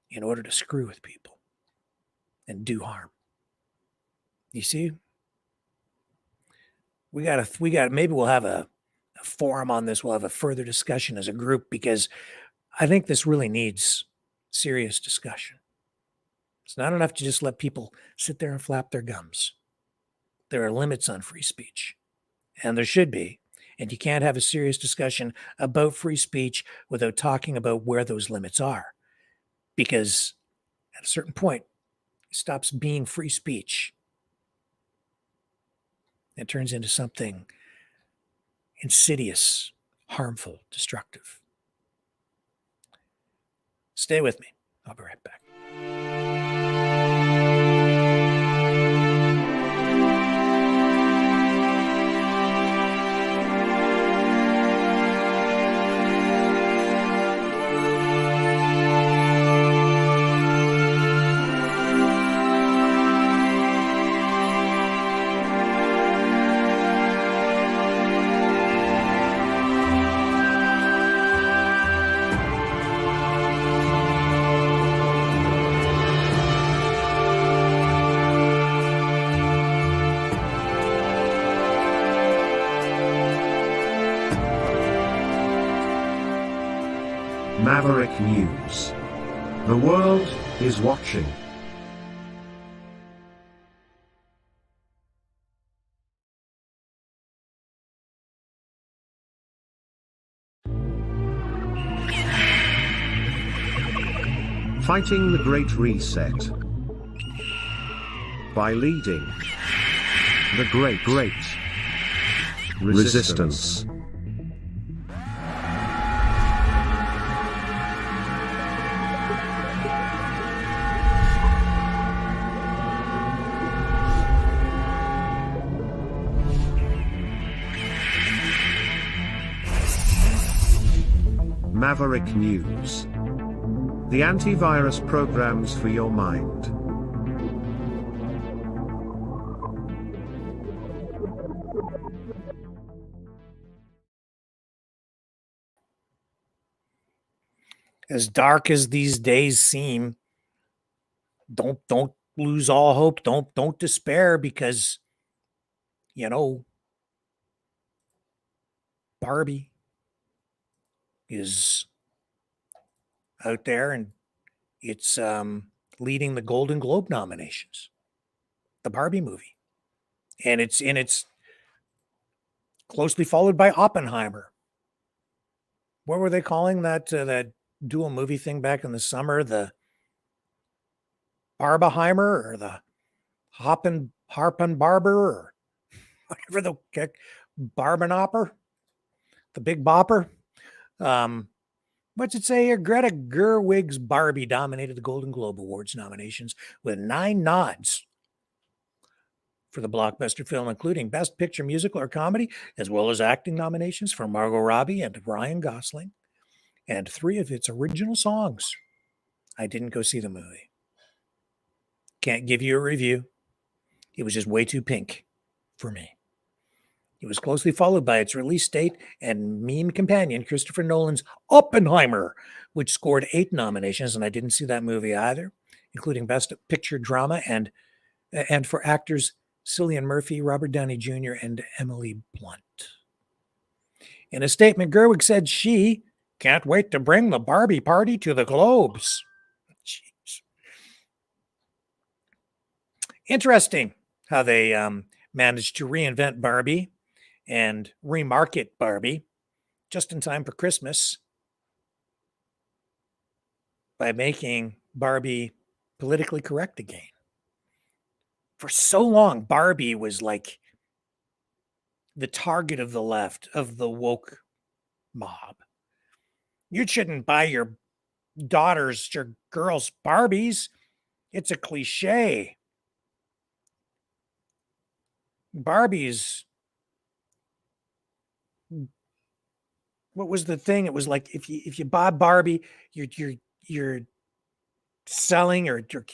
in order to screw with people and do harm. You see? We got maybe we'll have a forum on this. We'll have a further discussion as a group, because I think this really needs serious discussion. It's not enough to just let people sit there and flap their gums. There are limits on free speech, and there should be. And you can't have a serious discussion about free speech without talking about where those limits are. Because at a certain point, it stops being free speech. It turns into something insidious, harmful, destructive. Stay with me. I'll be right back. Maverick News. The world is watching. Fighting the Great Reset. By leading the Great Resistance. Maverick News. The antivirus programs for your mind. As dark as these days seem, don't lose all hope. Don't despair, because Barbie is out there, and it's leading the Golden Globe nominations, the Barbie movie, and it's closely followed by Oppenheimer. What were they calling that dual movie thing back in the summer? The Barbenheimer, or the Harpenbarber, or whatever the heck, Barbenopper, the Big Bopper. What's it say here? Greta Gerwig's Barbie dominated the Golden Globe Awards nominations with 9 nods. for the blockbuster film, including Best Picture Musical or Comedy, as well as acting nominations for Margot Robbie and Ryan Gosling, and 3 of its original songs. I didn't go see the movie. Can't give you a review. It was just way too pink for me. It was closely followed by its release date and meme companion, Christopher Nolan's Oppenheimer, which scored 8 nominations, and I didn't see that movie either, including Best Picture Drama and for actors Cillian Murphy, Robert Downey Jr., and Emily Blunt. In a statement, Gerwig said she can't wait to bring the Barbie party to the Globes. Jeez. Interesting how they managed to reinvent Barbie and remarket Barbie just in time for Christmas by making Barbie politically correct again. For so long, Barbie was like the target of the left, of the woke mob. You shouldn't buy your daughters, your girls, Barbies. It's a cliche. Barbies. What was the thing? It was like if you buy Barbie, you're selling or you're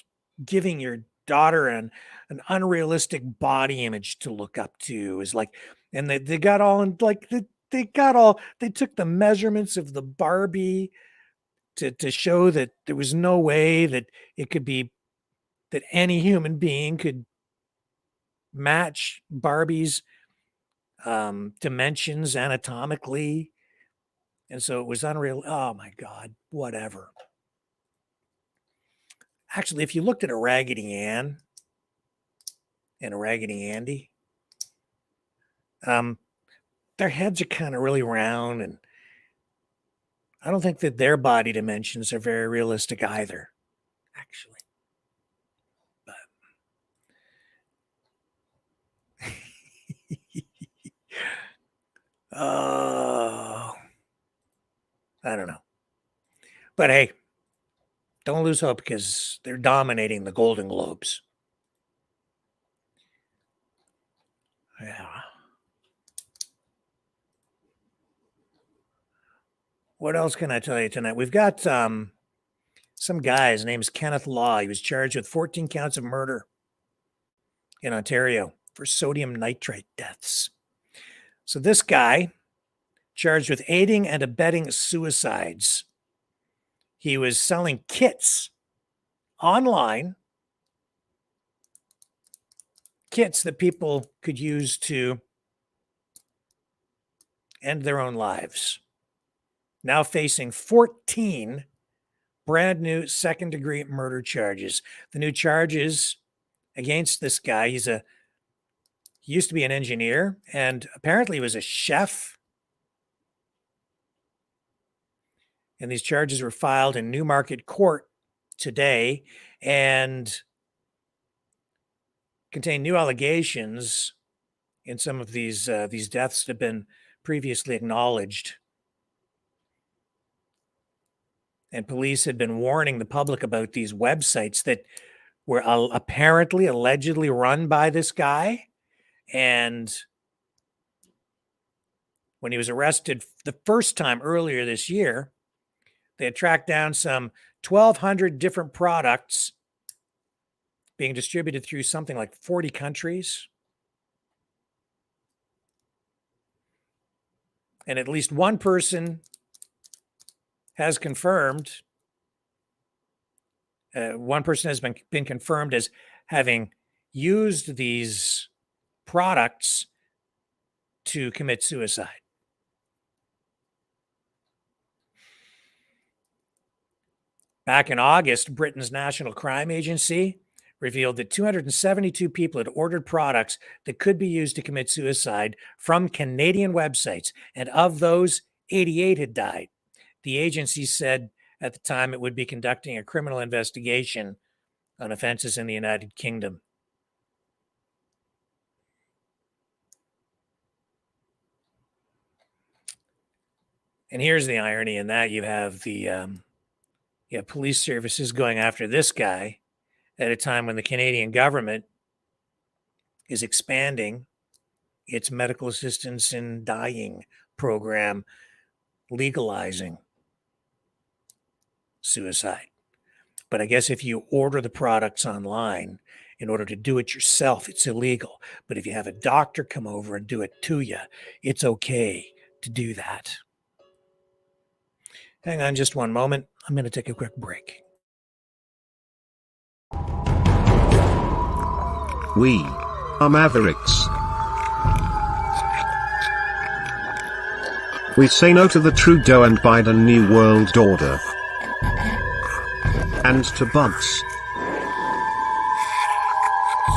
giving your daughter an unrealistic body image to look up to. Is like, and they got all in like they took the measurements of the Barbie to show that there was no way that it could be that any human being could match Barbie's dimensions anatomically. And so it was unreal. Oh my God, whatever. Actually, if you looked at a Raggedy Ann and a Raggedy Andy, their heads are kind of really round, and I don't think that their body dimensions are very realistic either, actually. But oh, I don't know. But hey, don't lose hope because they're dominating the Golden Globes. Yeah. What else can I tell you tonight? We've got some guy. His name is Kenneth Law. He was charged with 14 counts of murder in Ontario for sodium nitrite deaths. So this guy, charged with aiding and abetting suicides. He was selling kits online, kits that people could use to end their own lives. Now facing 14 brand new second-degree murder charges. The new charges against this guy, he used to be an engineer, and apparently he was a chef. And these charges were filed in Newmarket Court today and contain new allegations in some of these deaths that have been previously acknowledged. And police had been warning the public about these websites that were apparently, allegedly run by this guy. And when he was arrested the first time earlier this year, they had tracked down some 1,200 different products being distributed through something like 40 countries. And at least one person has confirmed, one person has been confirmed as having used these products to commit suicide. Back in August, Britain's National Crime Agency revealed that 272 people had ordered products that could be used to commit suicide from Canadian websites, and of those, 88 had died. The agency said at the time it would be conducting a criminal investigation on offenses in the United Kingdom. And here's the irony in that: you have police services going after this guy at a time when the Canadian government is expanding its medical assistance in dying program, legalizing suicide. But I guess if you order the products online in order to do it yourself, it's illegal. But if you have a doctor come over and do it to you, it's okay to do that. Hang on just one moment. I'm going to take a quick break. We are Mavericks. We say no to the Trudeau and Biden New World Order. And to bugs.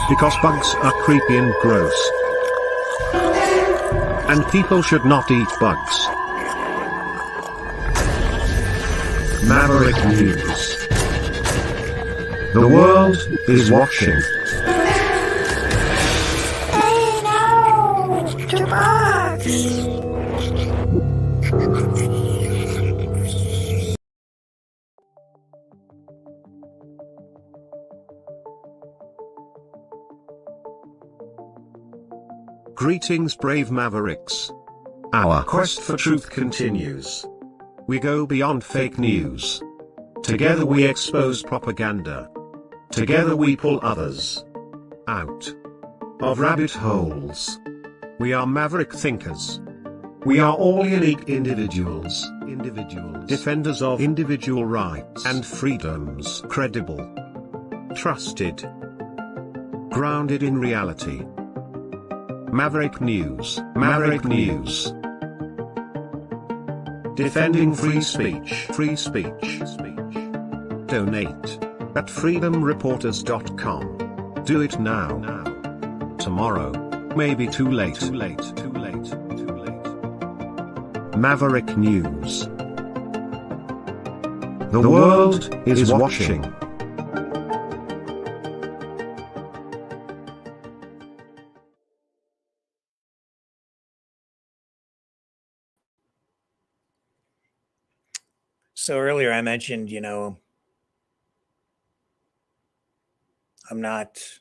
Because bugs are creepy and gross. And people should not eat bugs. Maverick News. The world is watching. Hey, no! To bugs! Greetings, brave Mavericks. Our quest for truth continues. We go beyond fake news. Together we expose propaganda. Together we pull others out of rabbit holes. We are maverick thinkers. We are all unique individuals. Defenders of individual rights and freedoms. Credible. Trusted. Grounded in reality. Maverick News. Maverick News. Defending free speech. Free speech. Donate at freedomreporters.com. Do it now. Tomorrow may be too late. Maverick News. The world is watching. So earlier I mentioned, I'm not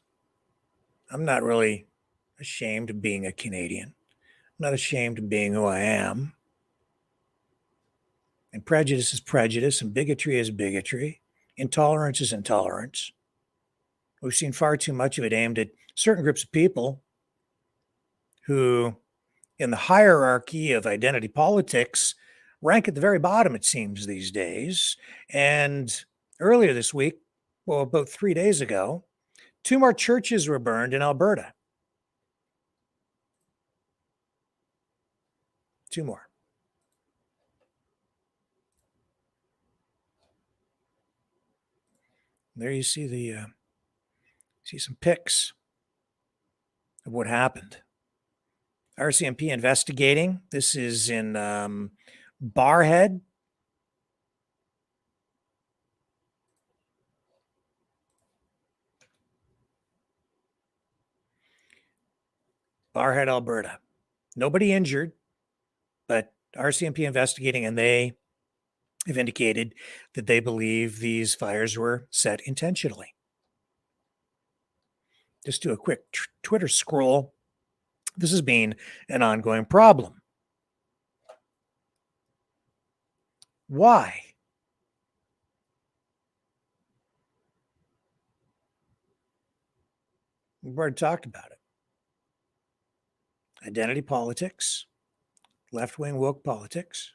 really ashamed of being a Canadian. I'm not ashamed of being who I am. And prejudice is prejudice, and bigotry is bigotry. Intolerance is intolerance. We've seen far too much of it aimed at certain groups of people who, in the hierarchy of identity politics, rank at the very bottom, it seems, these days. And earlier this week, well, about 3 days ago, 2 more churches were burned in Alberta. 2 more. There you see see some pics of what happened. RCMP investigating. This is in Barrhead. Barrhead, Alberta. Nobody injured, but RCMP investigating, and they have indicated that they believe these fires were set intentionally. Just do a quick Twitter scroll. This has been an ongoing problem. Why? We've already talked about it. Identity politics, left-wing woke politics,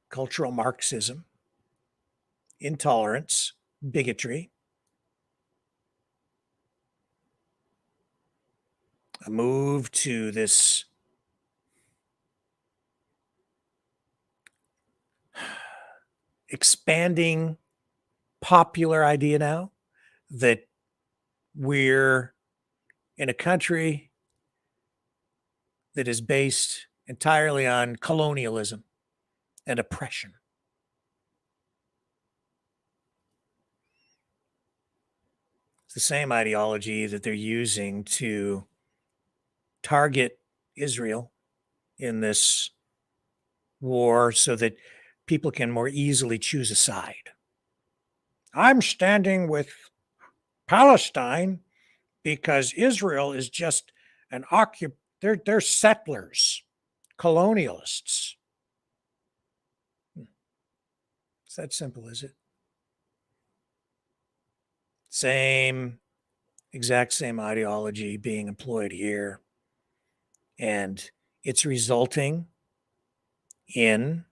cultural Marxism, intolerance, bigotry, a move to this expanding popular idea now that we're in a country that is based entirely on colonialism and oppression. It's the same ideology that they're using to target Israel in this war so that people can more easily choose a side. I'm standing with Palestine because Israel is just an they're settlers, colonialists. It's that simple, is it? Exact same ideology being employed here. And it's resulting in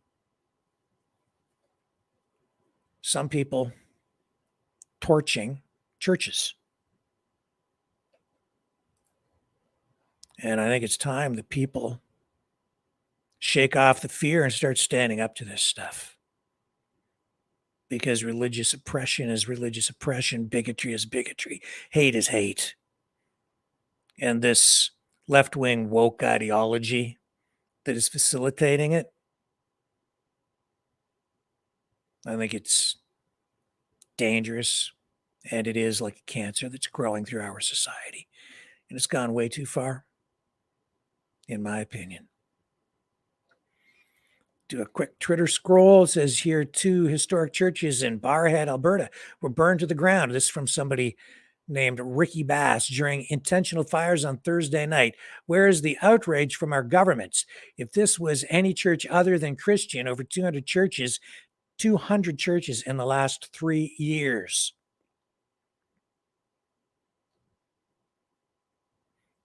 some people torching churches. And I think it's time that people shake off the fear and start standing up to this stuff. Because religious oppression is religious oppression, bigotry is bigotry, hate is hate. And this left-wing woke ideology that is facilitating it, I think it's dangerous, and it is like a cancer that's growing through our society. And it's gone way too far, in my opinion. Do a quick Twitter scroll. It says here 2 historic churches in Barrhead, Alberta were burned to the ground. This is from somebody named Ricky Bass during intentional fires on Thursday night. Where is the outrage from our governments? If this was any church other than Christian, over 200 churches in the last 3 years.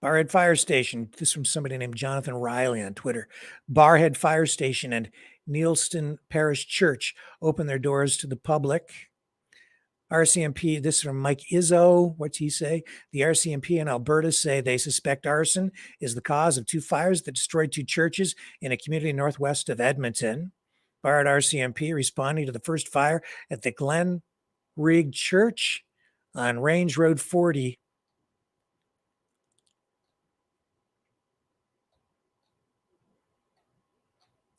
Barrhead Fire Station. This is from somebody named Jonathan Riley on Twitter. Barrhead Fire Station and Neilston Parish Church open their doors to the public. RCMP, this is from Mike Izzo. What's he say? The RCMP in Alberta say they suspect arson is the cause of 2 fires that destroyed 2 churches in a community northwest of Edmonton. Barrhead RCMP responding to the first fire at the Glen Rig Church on Range Road 40.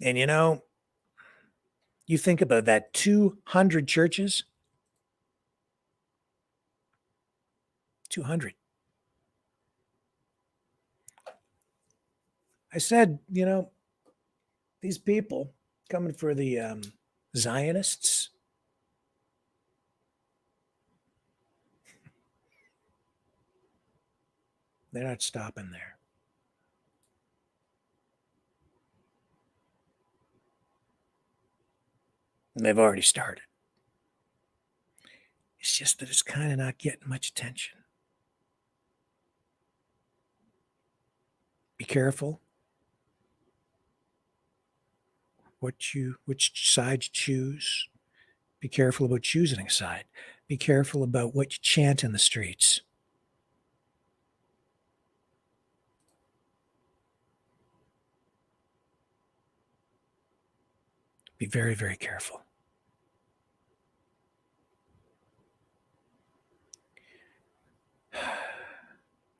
And you think about that, 200 churches. 200. I said, these people coming for the Zionists, they're not stopping there. And they've already started. It's just that it's kind of not getting much attention. Be careful which side you choose. Be careful about choosing a side. Be careful about what you chant in the streets. Be very, very careful.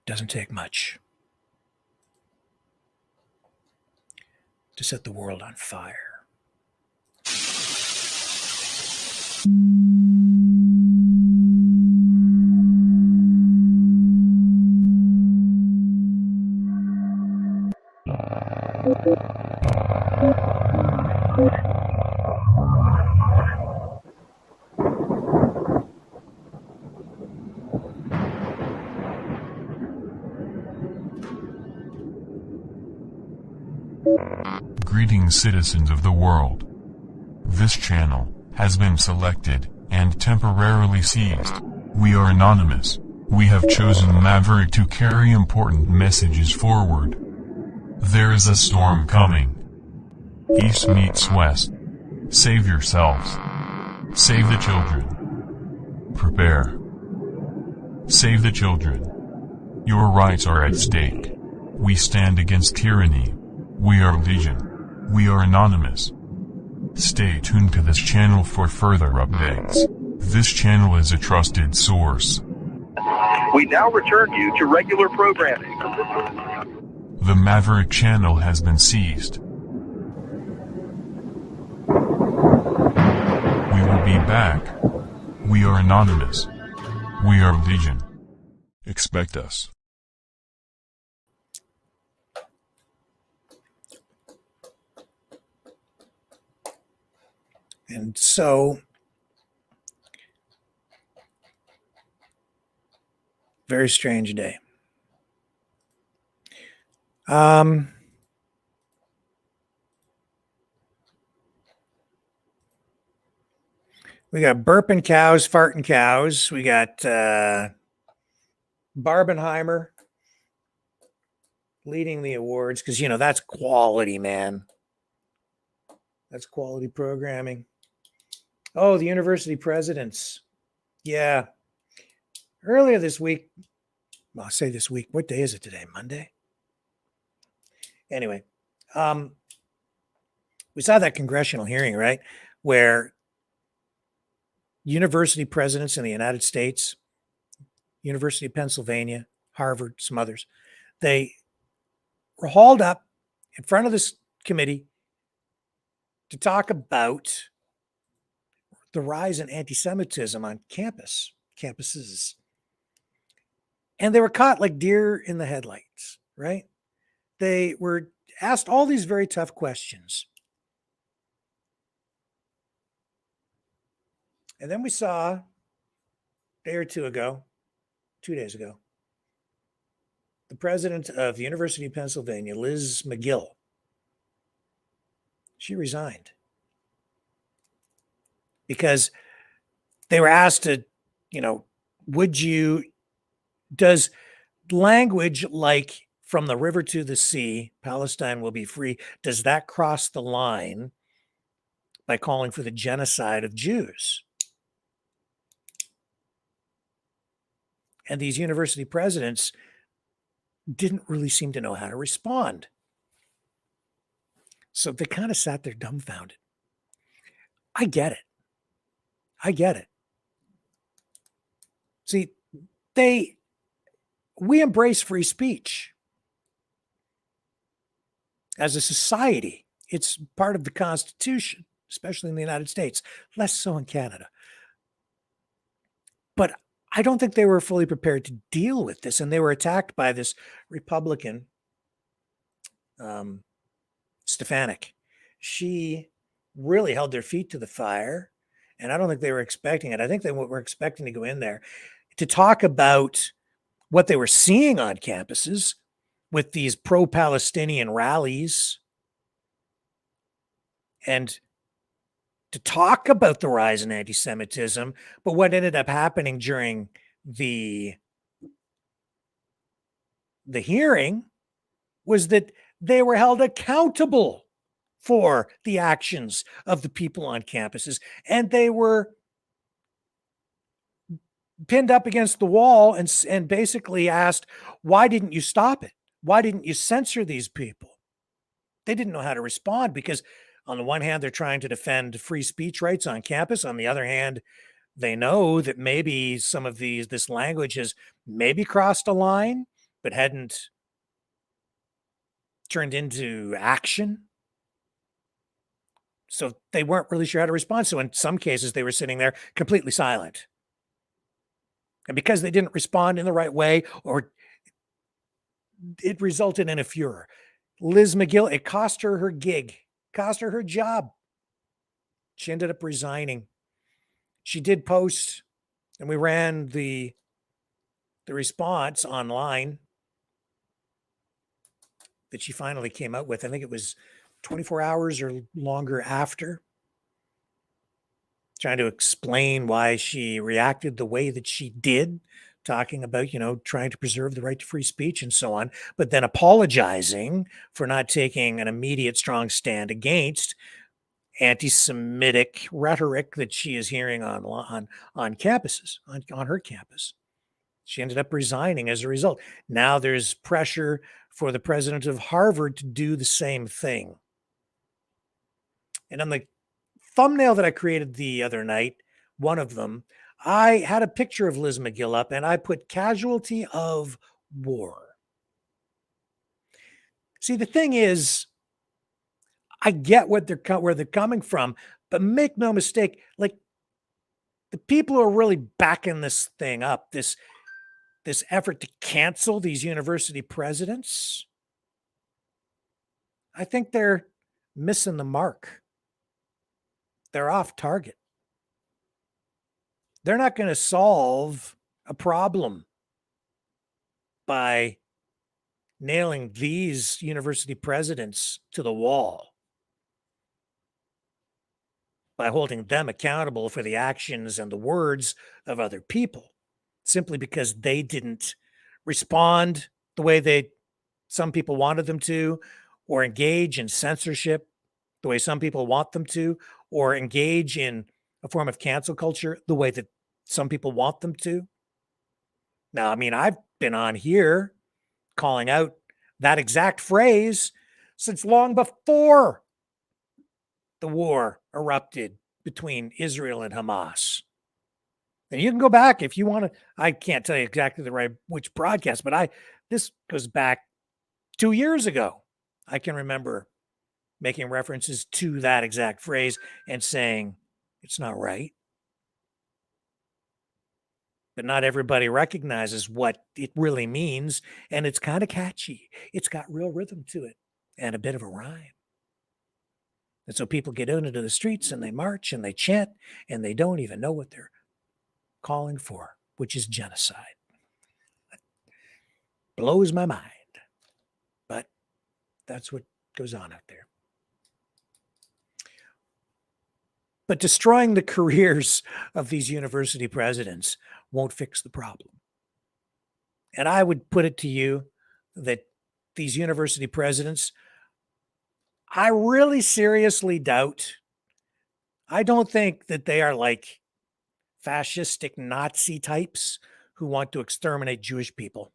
Doesn't take much to set the world on fire. Greetings, citizens of the world. This channel has been selected and temporarily seized. We are anonymous. We have chosen Maverick to carry important messages forward. There is a storm coming. East meets west. Save yourselves. Save the children. Prepare. Save the children. Your rights are at stake. We stand against tyranny. We are Legion. We are anonymous. Stay tuned to this channel for further updates. This channel is a trusted source. We now return you to regular programming. The Maverick channel has been seized. We will be back. We are anonymous. We are Legion. Expect us. And so Very strange day. We got burping cows, farting cows. We got Barbenheimer leading the awards because, you know, that's quality, man. That's quality programming. Oh, the university presidents. Yeah. Earlier this week, well, I'll say this week. What day is it today? Monday? Anyway, we saw that congressional hearing, right? Where university presidents in the United States, University of Pennsylvania, Harvard, some others, they were hauled up in front of this committee to talk about the rise in anti-Semitism on campuses. And they were caught like deer in the headlights, right? They were asked all these very tough questions. And then we saw a day or 2 days ago, the president of the University of Pennsylvania, Liz McGill, she resigned because they were asked to, you know, does language like from the river to the sea, Palestine will be free, does that cross the line by calling for the genocide of Jews? And these university presidents didn't really seem to know how to respond. So they kind of sat there dumbfounded. I get it. See, we embrace free speech. As a society, it's part of the Constitution, especially in the United States, less so in Canada. But I don't think they were fully prepared to deal with this, and they were attacked by this Republican, Stefanik. She really held their feet to the fire, and I don't think they were expecting it. I think they were expecting to go in there to talk about what they were seeing on campuses with these pro-Palestinian rallies and to talk about the rise in anti-Semitism. But what ended up happening during the hearing was that they were held accountable for the actions of the people on campuses, and they were pinned up against the wall and basically asked, why didn't you stop it? Why didn't you censor these people? They didn't know how to respond because on the one hand, they're trying to defend free speech rights on campus. On the other hand, they know that maybe some of this language has maybe crossed a line, but hadn't turned into action. So they weren't really sure how to respond. So in some cases, they were sitting there completely silent. And because they didn't respond in the right way, or it resulted in a furor. Liz McGill, it cost her her gig, cost her her job. She ended up resigning. She did post, and we ran the response online that she finally came out with. I think it was 24 hours or longer after, trying to explain why she reacted the way that she did, talking about, trying to preserve the right to free speech and so on, but then apologizing for not taking an immediate strong stand against anti-Semitic rhetoric that she is hearing on campuses, on her campus. She ended up resigning as a result. Now there's pressure for the president of Harvard to do the same thing. And on the thumbnail that I created the other night, one of them, I had a picture of Liz McGill up and I put casualty of war. See, the thing is, I get where they're coming from, but make no mistake, like the people who are really backing this thing up, this effort to cancel these university presidents, I think they're missing the mark. They're off target. They're not going to solve a problem. by nailing these university presidents to the wall, by holding them accountable for the actions and the words of other people, simply because they didn't respond the way some people wanted them to, or engage in censorship the way some people want them to, or engage in a form of cancel culture the way that some people want them to. Now, I mean, I've been on here calling out that exact phrase since long before the war erupted between Israel and Hamas. And you can go back if you want to. I can't tell you exactly which broadcast, but this goes back 2 years ago. I can remember making references to that exact phrase and saying it's not right. But not everybody recognizes what it really means, and it's kind of catchy. It's got real rhythm to it and a bit of a rhyme. And so people get out into the streets and they march and they chant and they don't even know what they're calling for, which is genocide. Blows my mind. But that's what goes on out there. But destroying the careers of these university presidents won't fix the problem. And I would put it to you that these university presidents, I really seriously doubt, I don't think that they are like fascistic Nazi types who want to exterminate Jewish people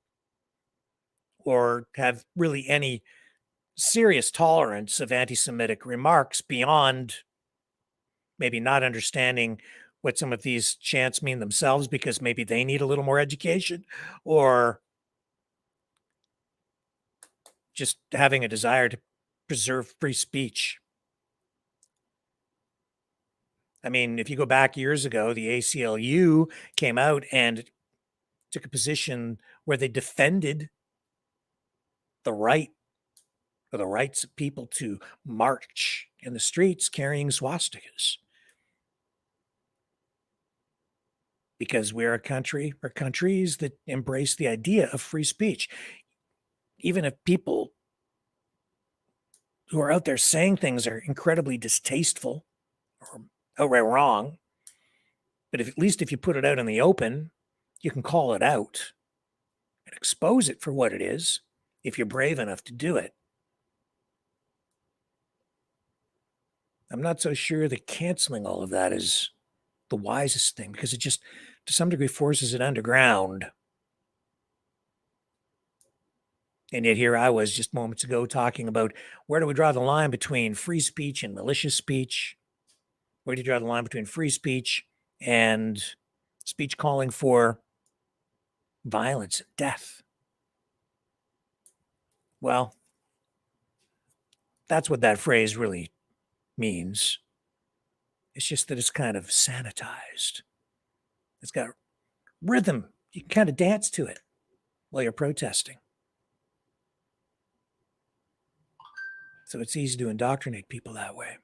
or have really any serious tolerance of anti-Semitic remarks beyond maybe not understanding what some of these chants mean themselves because maybe they need a little more education, or just having a desire to preserve free speech. I mean, if you go back years ago, the ACLU came out and took a position where they defended the right or the rights of people to march in the streets carrying swastikas. Because we're a country or countries that embrace the idea of free speech. Even if people who are out there saying things are incredibly distasteful or outright wrong, but at least if you put it out in the open, you can call it out and expose it for what it is if you're brave enough to do it. I'm not so sure that canceling all of that is the wisest thing, because it just, to some degree, forces it underground. And yet here I was just moments ago talking about, where do we draw the line between free speech and malicious speech? Where do you draw the line between free speech and speech calling for violence and death? Well, that's what that phrase really means. It's just that it's kind of sanitized. It's got rhythm. You can kind of dance to it while you're protesting. So it's easy to indoctrinate people that way.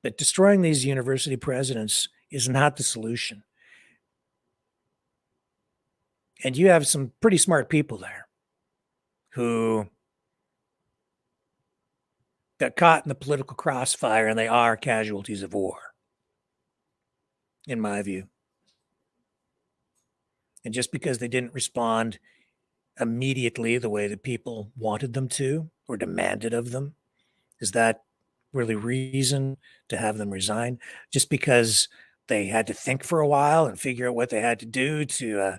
But destroying these university presidents is not the solution. And you have some pretty smart people there who got caught in the political crossfire, and they are casualties of war, in my view. And just because they didn't respond immediately the way that people wanted them to or demanded of them, is that really reason to have them resign? Just because they had to think for a while and figure out what they had to do to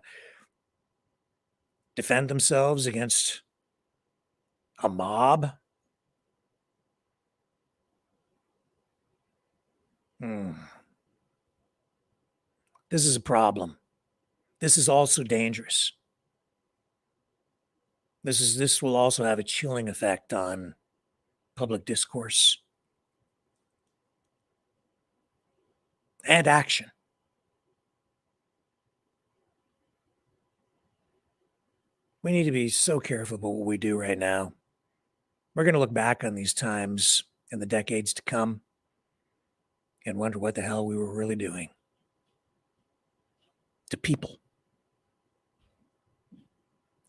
defend themselves against a mob? This is a problem. This is also dangerous. This will also have a chilling effect on public discourse and action. We need to be so careful about what we do right now. We're going to look back on these times in the decades to come and wonder what the hell we were really doing to people.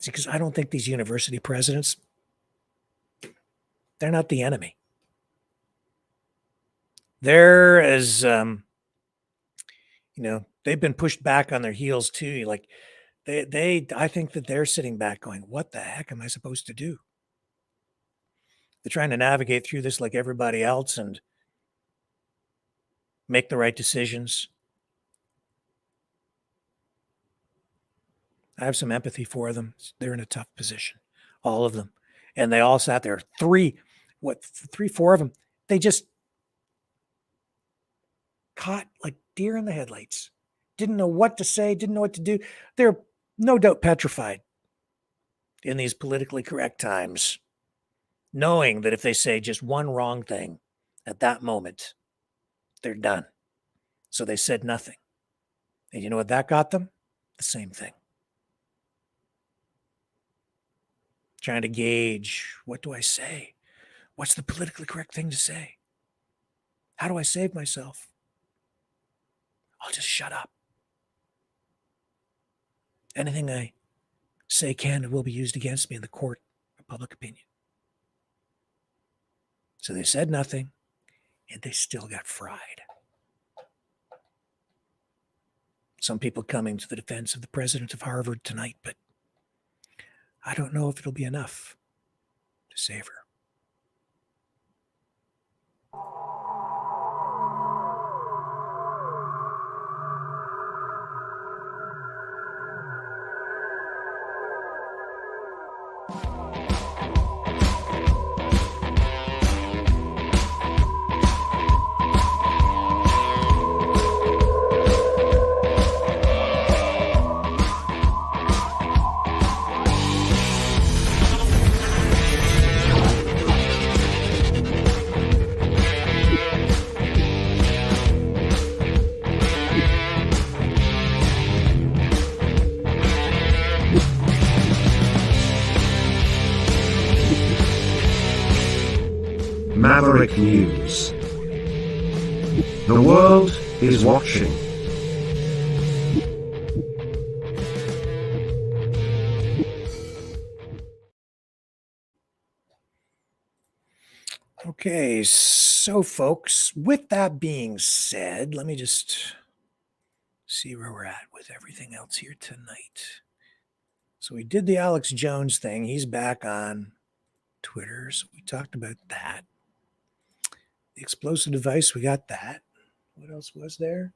because I don't think these university presidents, they're not the enemy. They're as, they've been pushed back on their heels too. Like I think that they're sitting back going, what the heck am I supposed to do? They're trying to navigate through this like everybody else and make the right decisions. I have some empathy for them. They're in a tough position, all of them. And they all sat there, 4 of them. They just caught like deer in the headlights. Didn't know what to say, didn't know what to do. They're no doubt petrified in these politically correct times, knowing that if they say just one wrong thing at that moment, they're done. So they said nothing. And you know what that got them? The same thing. Trying to gauge, what do I say? What's the politically correct thing to say? How do I save myself? I'll just shut up. Anything I say can and will be used against me in the court of public opinion. So they said nothing, and they still got fried. Some people coming to the defense of the president of Harvard tonight, but I don't know if it'll be enough to save her. Maverick News. The world is watching. Okay, so folks, with that being said, let me just see where we're at with everything else here tonight. So we did the Alex Jones thing. He's back on Twitter, so we talked about that. The explosive device, we got that. What else was there?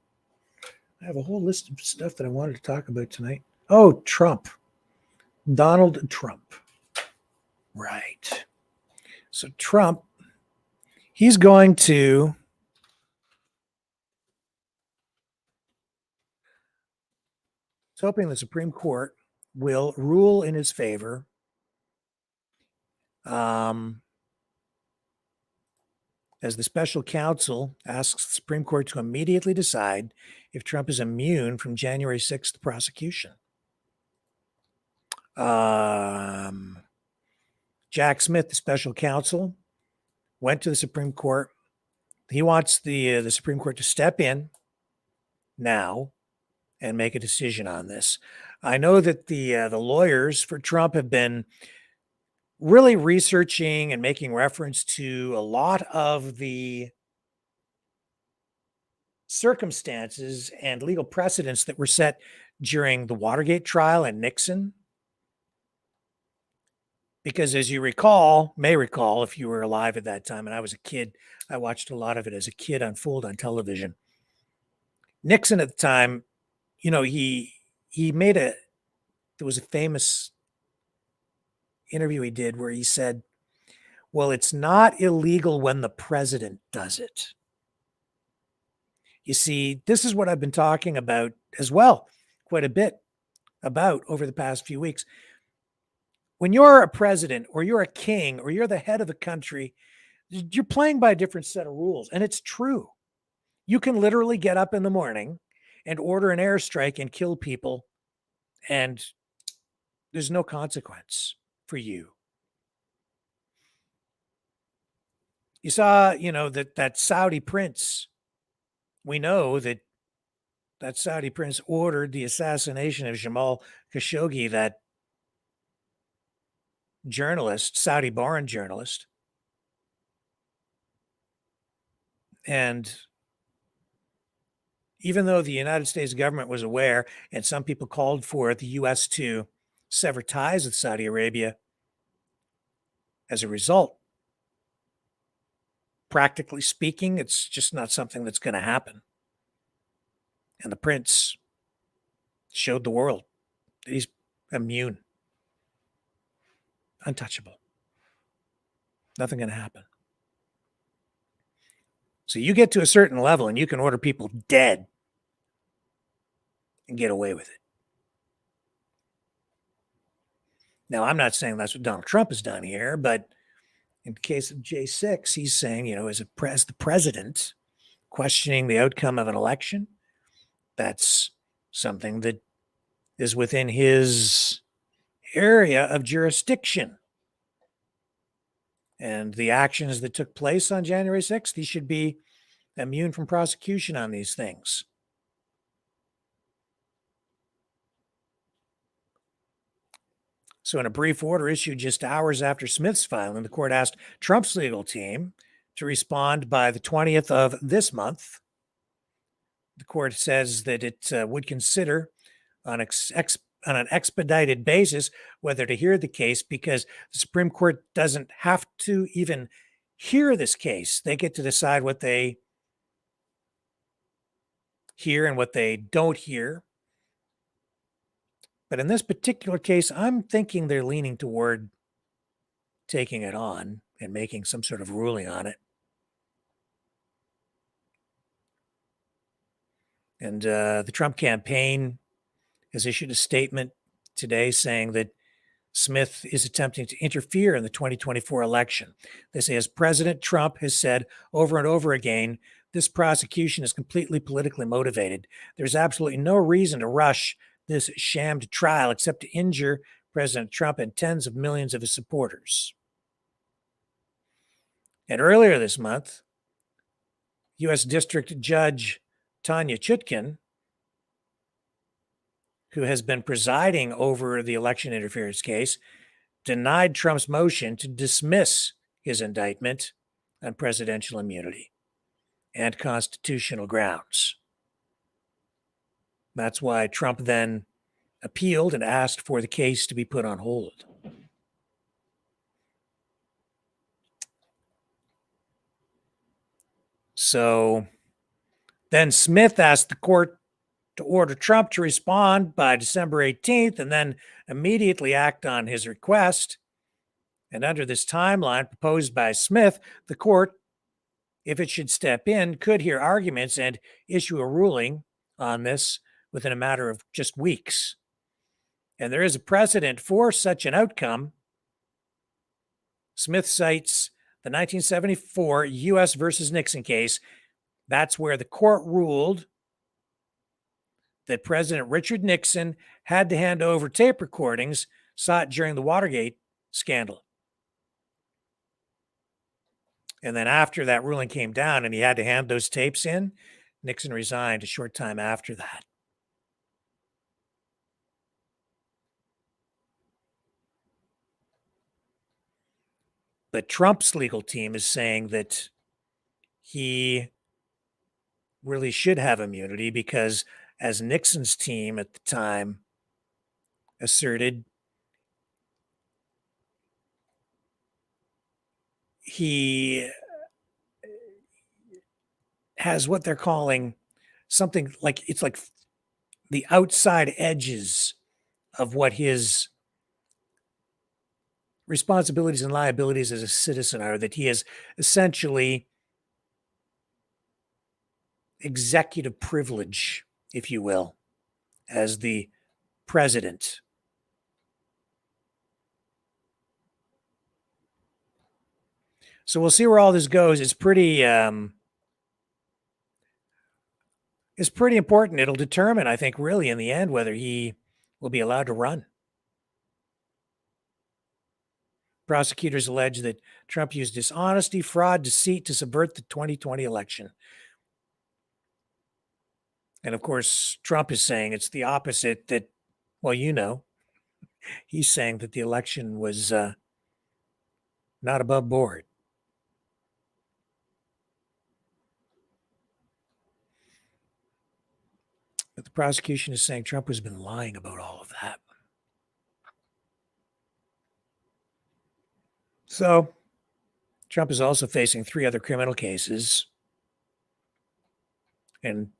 I have a whole list of stuff that I wanted to talk about tonight. Oh, Trump. Donald Trump. Right. So Trump, he's going to he's hoping the Supreme Court will rule in his favor. As the special counsel asks the Supreme Court to immediately decide if Trump is immune from January 6th prosecution. Jack Smith, the special counsel, went to the Supreme Court. He wants the Supreme Court to step in now and make a decision on this. I know that the lawyers for Trump have been really researching and making reference to a lot of the circumstances and legal precedents that were set during the Watergate trial and Nixon. Because as you may recall, if you were alive at that time, and I was a kid, I watched a lot of it as a kid unfold on television. Nixon at the time, he there was a famous interview he did where he said, well, it's not illegal when the president does it. You see, this is what I've been talking about as well, quite a bit about over the past few weeks. When you're a president or you're a king or you're the head of the country, you're playing by a different set of rules. And it's true. You can literally get up in the morning and order an airstrike and kill people, and there's no consequence for you. You saw, that Saudi prince. We know that Saudi prince ordered the assassination of Jamal Khashoggi, that journalist, Saudi-born journalist. And even though the United States government was aware, and some people called for the U.S. to sever ties with Saudi Arabia as a result, practically speaking, it's just not something that's going to happen. And the prince showed the world that he's immune, untouchable. Nothing going to happen. So you get to a certain level and you can order people dead and get away with it. Now, I'm not saying that's what Donald Trump has done here, but in the case of J6, he's saying, as the president questioning the outcome of an election, that's something that is within his area of jurisdiction. And the actions that took place on January 6th, he should be immune from prosecution on these things. So in a brief order issued just hours after Smith's filing, the court asked Trump's legal team to respond by the 20th of this month. The court says that it would consider on an expedited basis whether to hear the case, because the Supreme Court doesn't have to even hear this case. They get to decide what they hear and what they don't hear. But in this particular case, I'm thinking they're leaning toward taking it on and making some sort of ruling on it. And the Trump campaign has issued a statement today saying that Smith is attempting to interfere in the 2024 election. They say, as President Trump has said over and over again, this prosecution is completely politically motivated. There's absolutely no reason to rush this shammed trial except to injure President Trump and tens of millions of his supporters. And earlier this month, U.S. District Judge Tanya Chutkan, who has been presiding over the election interference case, denied Trump's motion to dismiss his indictment on presidential immunity and constitutional grounds. That's why Trump then appealed and asked for the case to be put on hold. So then Smith asked the court to order Trump to respond by December 18th and then immediately act on his request. And under this timeline proposed by Smith, the court, if it should step in, could hear arguments and issue a ruling on this within a matter of just weeks. And there is a precedent for such an outcome. Smith cites the 1974 U.S. versus Nixon case. That's where the court ruled that President Richard Nixon had to hand over tape recordings sought during the Watergate scandal. And then after that ruling came down and he had to hand those tapes in, Nixon resigned a short time after that. But Trump's legal team is saying that he really should have immunity because, as Nixon's team at the time asserted, he has what they're calling something like, it's like the outside edges of what his responsibilities and liabilities as a citizen are, that he has essentially executive privilege, if you will, as the president. So we'll see where all this goes. It's pretty important. It'll determine, I think, really in the end, whether he will be allowed to run. Prosecutors allege that Trump used dishonesty, fraud, deceit to subvert the 2020 election. And of course, Trump is saying it's the opposite, that, well, he's saying that the election was not above board. But the prosecution is saying Trump has been lying about all of that. So Trump is also facing 3 other criminal cases. And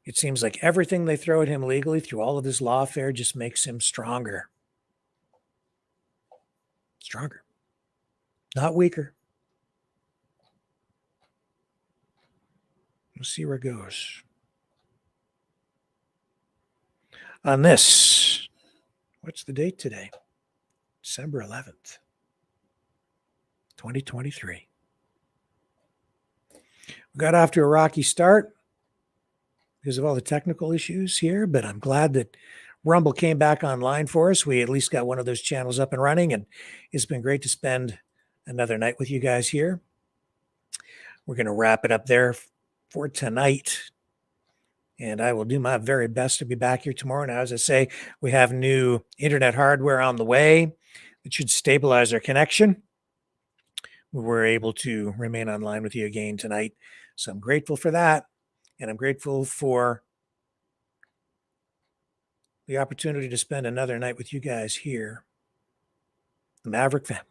it seems like everything they throw at him legally through all of this lawfare just makes him stronger. Stronger. Not weaker. We'll see where it goes. On this, what's the date today? December 11th, 2023. We got off to a rocky start because of all the technical issues here, but I'm glad that Rumble came back online for us. We at least got one of those channels up and running, and it's been great to spend another night with you guys here. We're going to wrap it up there for tonight, and I will do my very best to be back here tomorrow. Now, as I say, we have new internet hardware on the way that should stabilize our connection. We were able to remain online with you again tonight, so I'm grateful for that. And I'm grateful for the opportunity to spend another night with you guys here, the Maverick family.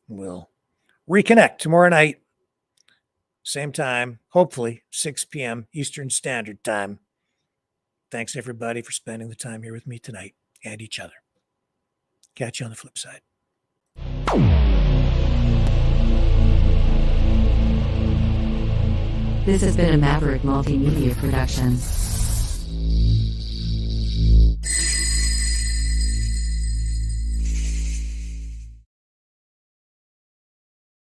We'll reconnect tomorrow night, same time, hopefully 6 p.m. Eastern Standard Time. Thanks, everybody, for spending the time here with me tonight and each other. Catch you on the flip side. This has been a Maverick Multimedia production.